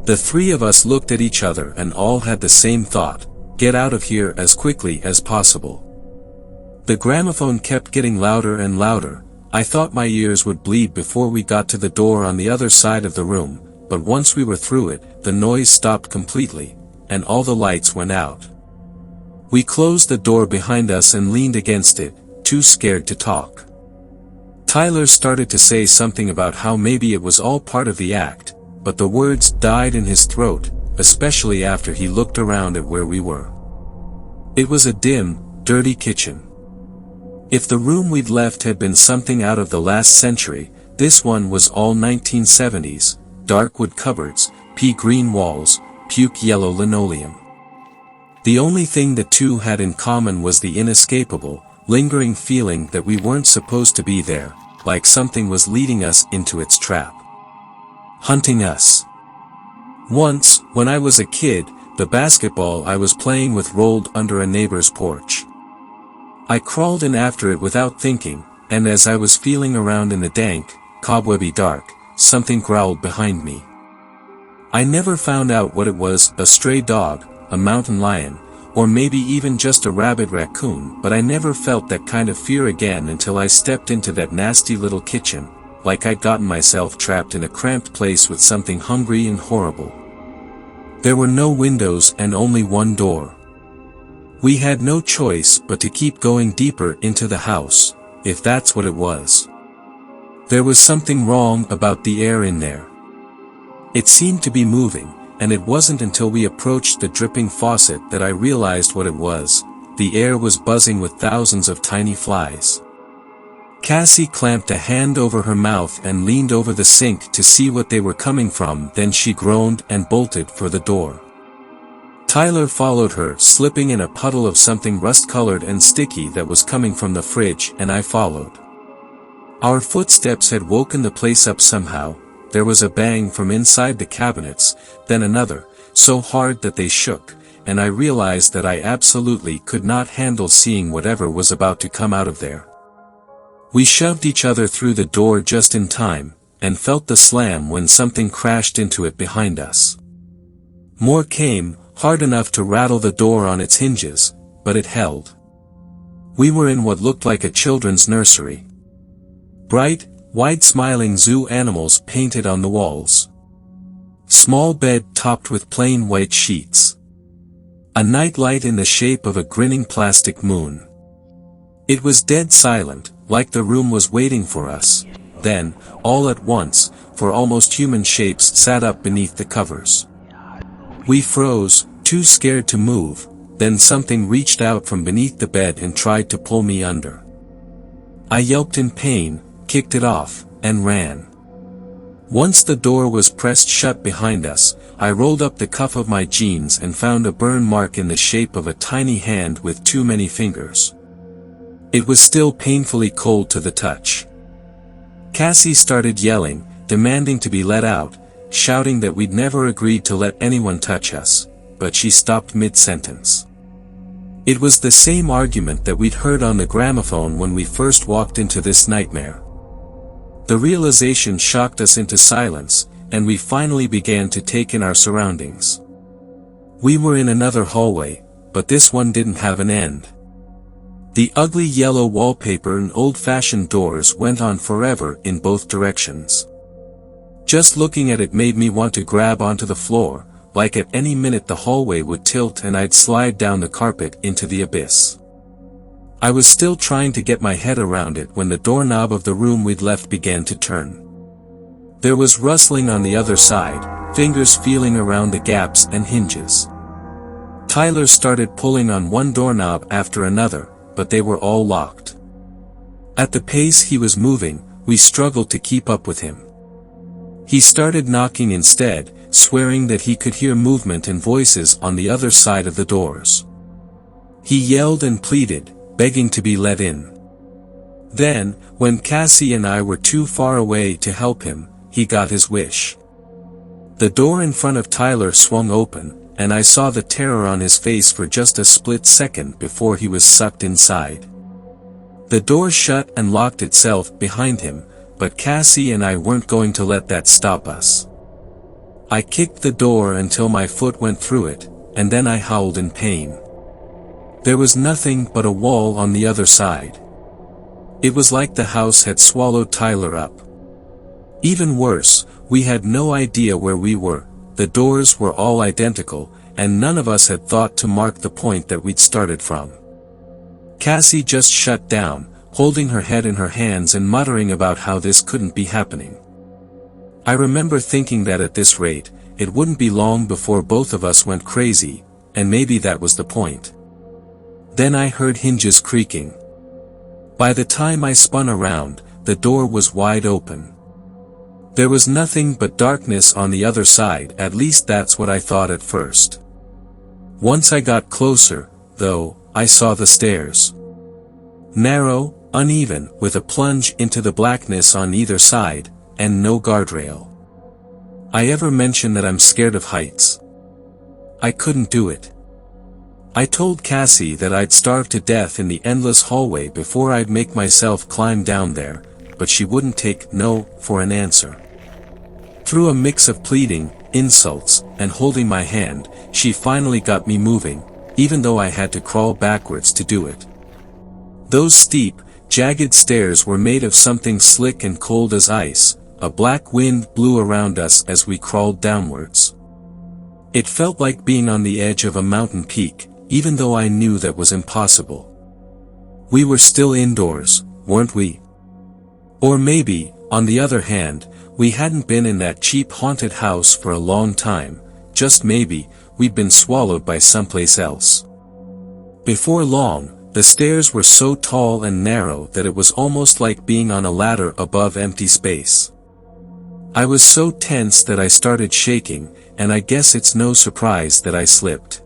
The three of us looked at each other and all had the same thought: get out of here as quickly as possible. The gramophone kept getting louder and louder. I thought my ears would bleed before we got to the door on the other side of the room, but once we were through it, the noise stopped completely, and all the lights went out. We closed the door behind us and leaned against it, too scared to talk. Tyler started to say something about how maybe it was all part of the act, but the words died in his throat, especially after he looked around at where we were. It was a dim, dirty kitchen. If the room we'd left had been something out of the last century, this one was all 1970s, dark wood cupboards, pea-green walls, puke yellow linoleum. The only thing the two had in common was the inescapable, lingering feeling that we weren't supposed to be there, like something was leading us into its trap. Hunting us. Once, when I was a kid, the basketball I was playing with rolled under a neighbor's porch. I crawled in after it without thinking, and as I was feeling around in the dank, cobwebby dark, something growled behind me. I never found out what it was: a stray dog, a mountain lion, or maybe even just a rabid raccoon, but I never felt that kind of fear again until I stepped into that nasty little kitchen, like I'd gotten myself trapped in a cramped place with something hungry and horrible. There were no windows and only one door. We had no choice but to keep going deeper into the house, if that's what it was. There was something wrong about the air in there. It seemed to be moving, and it wasn't until we approached the dripping faucet that I realized what it was. The air was buzzing with thousands of tiny flies. Cassie clamped a hand over her mouth and leaned over the sink to see what they were coming from, then she groaned and bolted for the door. Tyler followed her, slipping in a puddle of something rust-colored and sticky that was coming from the fridge, and I followed. Our footsteps had woken the place up somehow. There was a bang from inside the cabinets, then another, so hard that they shook, and I realized that I absolutely could not handle seeing whatever was about to come out of there. We shoved each other through the door just in time, and felt the slam when something crashed into it behind us. More came, hard enough to rattle the door on its hinges, but it held. We were in what looked like a children's nursery. Bright, wide-smiling zoo animals painted on the walls. Small bed topped with plain white sheets. A nightlight in the shape of a grinning plastic moon. It was dead silent, like the room was waiting for us. Then, all at once, four almost human shapes sat up beneath the covers. We froze, too scared to move, then something reached out from beneath the bed and tried to pull me under. I yelped in pain, kicked it off, and ran. Once the door was pressed shut behind us, I rolled up the cuff of my jeans and found a burn mark in the shape of a tiny hand with too many fingers. It was still painfully cold to the touch. Cassie started yelling, demanding to be let out, shouting that we'd never agreed to let anyone touch us, but she stopped mid-sentence. It was the same argument that we'd heard on the gramophone when we first walked into this nightmare. The realization shocked us into silence, and we finally began to take in our surroundings. We were in another hallway, but this one didn't have an end. The ugly yellow wallpaper and old-fashioned doors went on forever in both directions. Just looking at it made me want to grab onto the floor, like at any minute the hallway would tilt and I'd slide down the carpet into the abyss. I was still trying to get my head around it when the doorknob of the room we'd left began to turn. There was rustling on the other side, fingers feeling around the gaps and hinges. Tyler started pulling on one doorknob after another, but they were all locked. At the pace he was moving, we struggled to keep up with him. He started knocking instead, swearing that he could hear movement and voices on the other side of the doors. He yelled and pleaded, begging to be let in. Then, when Cassie and I were too far away to help him, he got his wish. The door in front of Tyler swung open, and I saw the terror on his face for just a split second before he was sucked inside. The door shut and locked itself behind him, but Cassie and I weren't going to let that stop us. I kicked the door until my foot went through it, and then I howled in pain. There was nothing but a wall on the other side. It was like the house had swallowed Tyler up. Even worse, we had no idea where we were, the doors were all identical, and none of us had thought to mark the point that we'd started from. Cassie just shut down, holding her head in her hands and muttering about how this couldn't be happening. I remember thinking that at this rate, it wouldn't be long before both of us went crazy, and maybe that was the point. Then I heard hinges creaking. By the time I spun around, the door was wide open. There was nothing but darkness on the other side, at least that's what I thought at first. Once I got closer, though, I saw the stairs. Narrow, uneven, with a plunge into the blackness on either side, and no guardrail. I ever mention that I'm scared of heights? I couldn't do it. I told Cassie that I'd starve to death in the endless hallway before I'd make myself climb down there, but she wouldn't take no for an answer. Through a mix of pleading, insults, and holding my hand, she finally got me moving, even though I had to crawl backwards to do it. Those steep, jagged stairs were made of something slick and cold as ice. A black wind blew around us as we crawled downwards. It felt like being on the edge of a mountain peak, even though I knew that was impossible. We were still indoors, weren't we? Or maybe, on the other hand, we hadn't been in that cheap haunted house for a long time, just maybe, we'd been swallowed by someplace else. Before long, the stairs were so tall and narrow that it was almost like being on a ladder above empty space. I was so tense that I started shaking, and I guess it's no surprise that I slipped.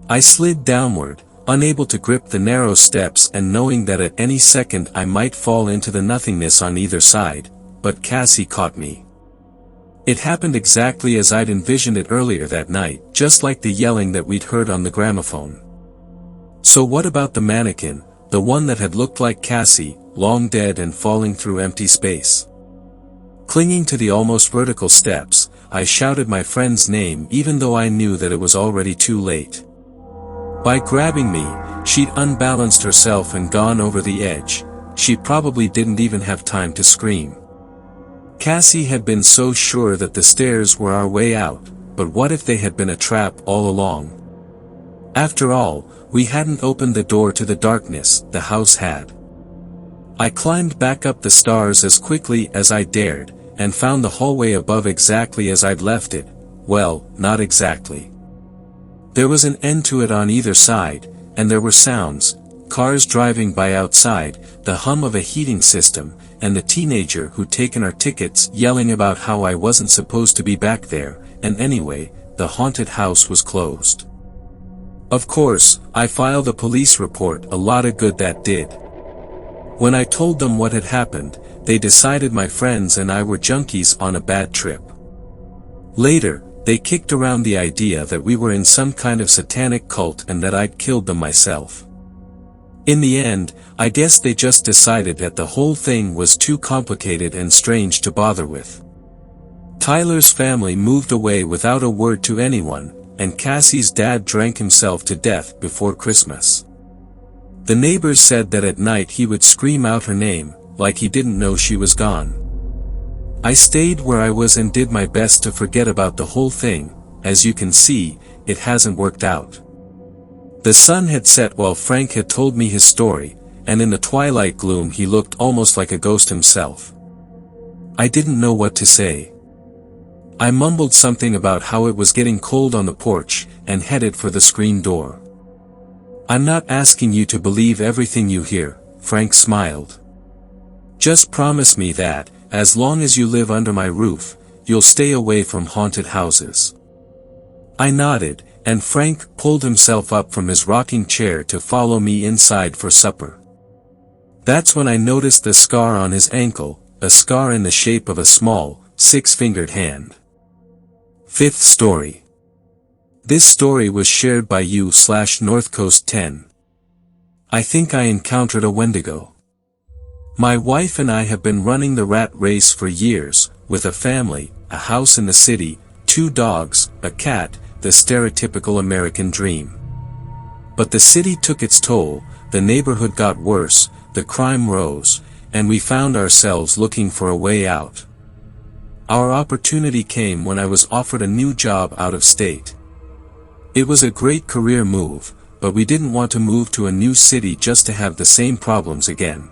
I slid downward, unable to grip the narrow steps and knowing that at any second I might fall into the nothingness on either side, but Cassie caught me. It happened exactly as I'd envisioned it earlier that night, just like the yelling that we'd heard on the gramophone. So what about the mannequin, the one that had looked like Cassie, long dead and falling through empty space? Clinging to the almost vertical steps, I shouted my friend's name even though I knew that it was already too late. By grabbing me, she'd unbalanced herself and gone over the edge. She probably didn't even have time to scream. Cassie had been so sure that the stairs were our way out, but what if they had been a trap all along? After all, we hadn't opened the door to the darkness, the house had. I climbed back up the stairs as quickly as I dared, and found the hallway above exactly as I'd left it. Well, not exactly. There was an end to it on either side, and there were sounds, cars driving by outside, the hum of a heating system, and the teenager who'd taken our tickets yelling about how I wasn't supposed to be back there, and anyway, the haunted house was closed. Of course, I filed a police report, a lot of good that did. When I told them what had happened, they decided my friends and I were junkies on a bad trip. Later, they kicked around the idea that we were in some kind of satanic cult and that I'd killed them myself. In the end, I guess they just decided that the whole thing was too complicated and strange to bother with. Tyler's family moved away without a word to anyone, and Cassie's dad drank himself to death before Christmas. The neighbors said that at night he would scream out her name, like he didn't know she was gone. I stayed where I was and did my best to forget about the whole thing. As you can see, it hasn't worked out. The sun had set while Frank had told me his story, and in the twilight gloom he looked almost like a ghost himself. I didn't know what to say. I mumbled something about how it was getting cold on the porch, and headed for the screen door. "I'm not asking you to believe everything you hear," Frank smiled. "Just promise me that, as long as you live under my roof, you'll stay away from haunted houses." I nodded, and Frank pulled himself up from his rocking chair to follow me inside for supper. That's when I noticed the scar on his ankle, a scar in the shape of a small, six-fingered hand. Fifth story. This story was shared by you/Northcoast10. I think I encountered a Wendigo. My wife and I have been running the rat race for years, with a family, a house in the city, 2 dogs, a cat, the stereotypical American dream. But the city took its toll, the neighborhood got worse, the crime rose, and we found ourselves looking for a way out. Our opportunity came when I was offered a new job out of state. It was a great career move, but we didn't want to move to a new city just to have the same problems again.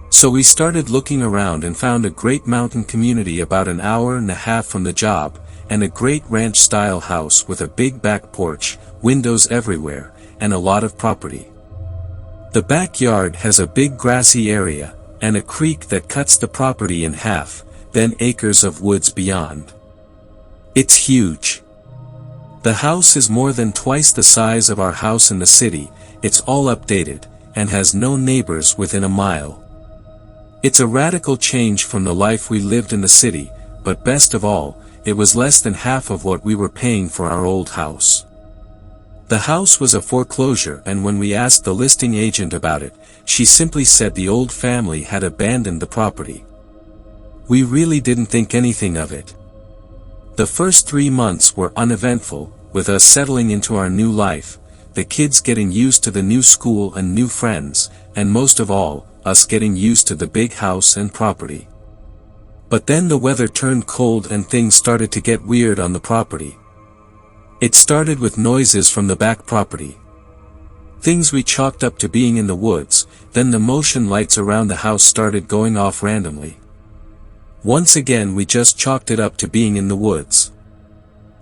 So we started looking around and found a great mountain community about an hour and a half from the job, and a great ranch-style house with a big back porch, windows everywhere, and a lot of property. The backyard has a big grassy area, and a creek that cuts the property in half, then acres of woods beyond. It's huge. The house is more than twice the size of our house in the city, it's all updated, and has no neighbors within a mile. It's a radical change from the life we lived in the city, but best of all, it was less than half of what we were paying for our old house. The house was a foreclosure, and when we asked the listing agent about it, she simply said the old family had abandoned the property. We really didn't think anything of it. The first 3 months were uneventful, with us settling into our new life, the kids getting used to the new school and new friends, and most of all, us getting used to the big house and property. But then the weather turned cold and things started to get weird on the property. It started with noises from the back property. Things we chalked up to being in the woods, then the motion lights around the house started going off randomly. Once again we just chalked it up to being in the woods.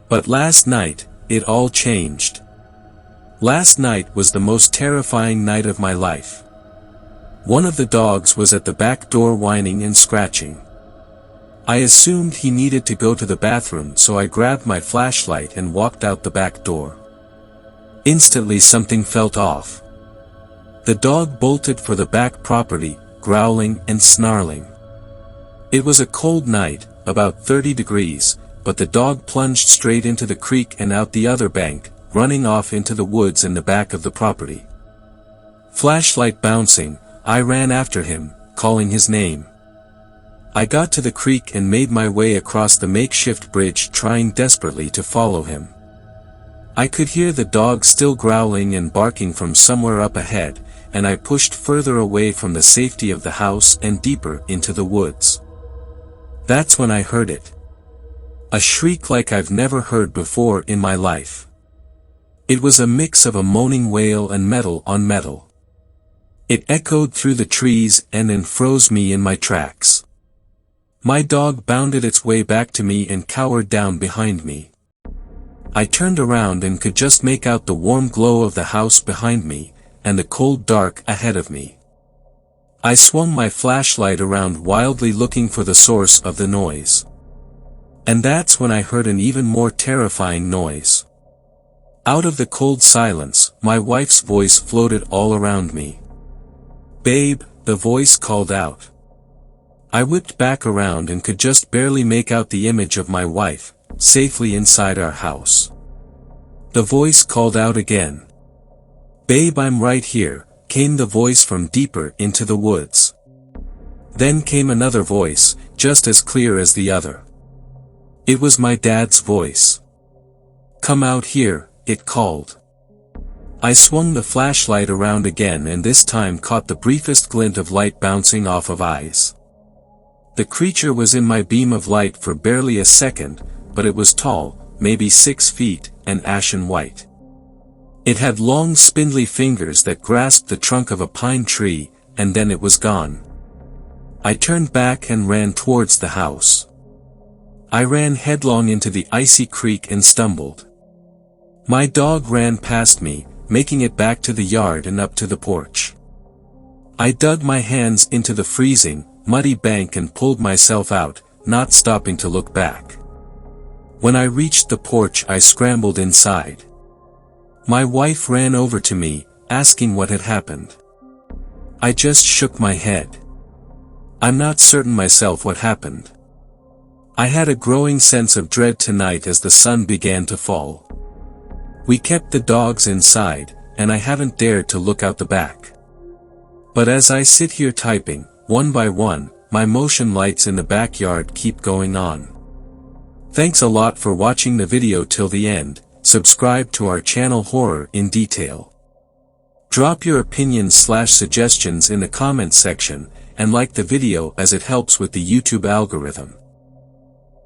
But last night, it all changed. Last night was the most terrifying night of my life. One of the dogs was at the back door whining and scratching. I assumed he needed to go to the bathroom, so I grabbed my flashlight and walked out the back door. Instantly something felt off. The dog bolted for the back property, growling and snarling. It was a cold night, about 30 degrees, but the dog plunged straight into the creek and out the other bank, running off into the woods in the back of the property. Flashlight bouncing, I ran after him, calling his name. I got to the creek and made my way across the makeshift bridge, trying desperately to follow him. I could hear the dog still growling and barking from somewhere up ahead, and I pushed further away from the safety of the house and deeper into the woods. That's when I heard it. A shriek like I've never heard before in my life. It was a mix of a moaning wail and metal on metal. It echoed through the trees and then froze me in my tracks. My dog bounded its way back to me and cowered down behind me. I turned around and could just make out the warm glow of the house behind me, and the cold dark ahead of me. I swung my flashlight around wildly looking for the source of the noise. And that's when I heard an even more terrifying noise. Out of the cold silence, my wife's voice floated all around me. "Babe," the voice called out. I whipped back around and could just barely make out the image of my wife, safely inside our house. The voice called out again. "Babe, I'm right here," came the voice from deeper into the woods. Then came another voice, just as clear as the other. It was my dad's voice. "Come out here," it called. I swung the flashlight around again and this time caught the briefest glint of light bouncing off of eyes. The creature was in my beam of light for barely a second, but it was tall, maybe 6 feet, and ashen white. It had long spindly fingers that grasped the trunk of a pine tree, and then it was gone. I turned back and ran towards the house. I ran headlong into the icy creek and stumbled. My dog ran past me, making it back to the yard and up to the porch. I dug my hands into the freezing, muddy bank and pulled myself out, not stopping to look back. When I reached the porch, I scrambled inside. My wife ran over to me, asking what had happened. I just shook my head. I'm not certain myself what happened. I had a growing sense of dread tonight as the sun began to fall. We kept the dogs inside, and I haven't dared to look out the back. But as I sit here typing, one by one, my motion lights in the backyard keep going on. Thanks a lot for watching the video till the end. Subscribe to our channel Horror in Detail. Drop your opinions/suggestions in the comments section, and like the video as it helps with the YouTube algorithm.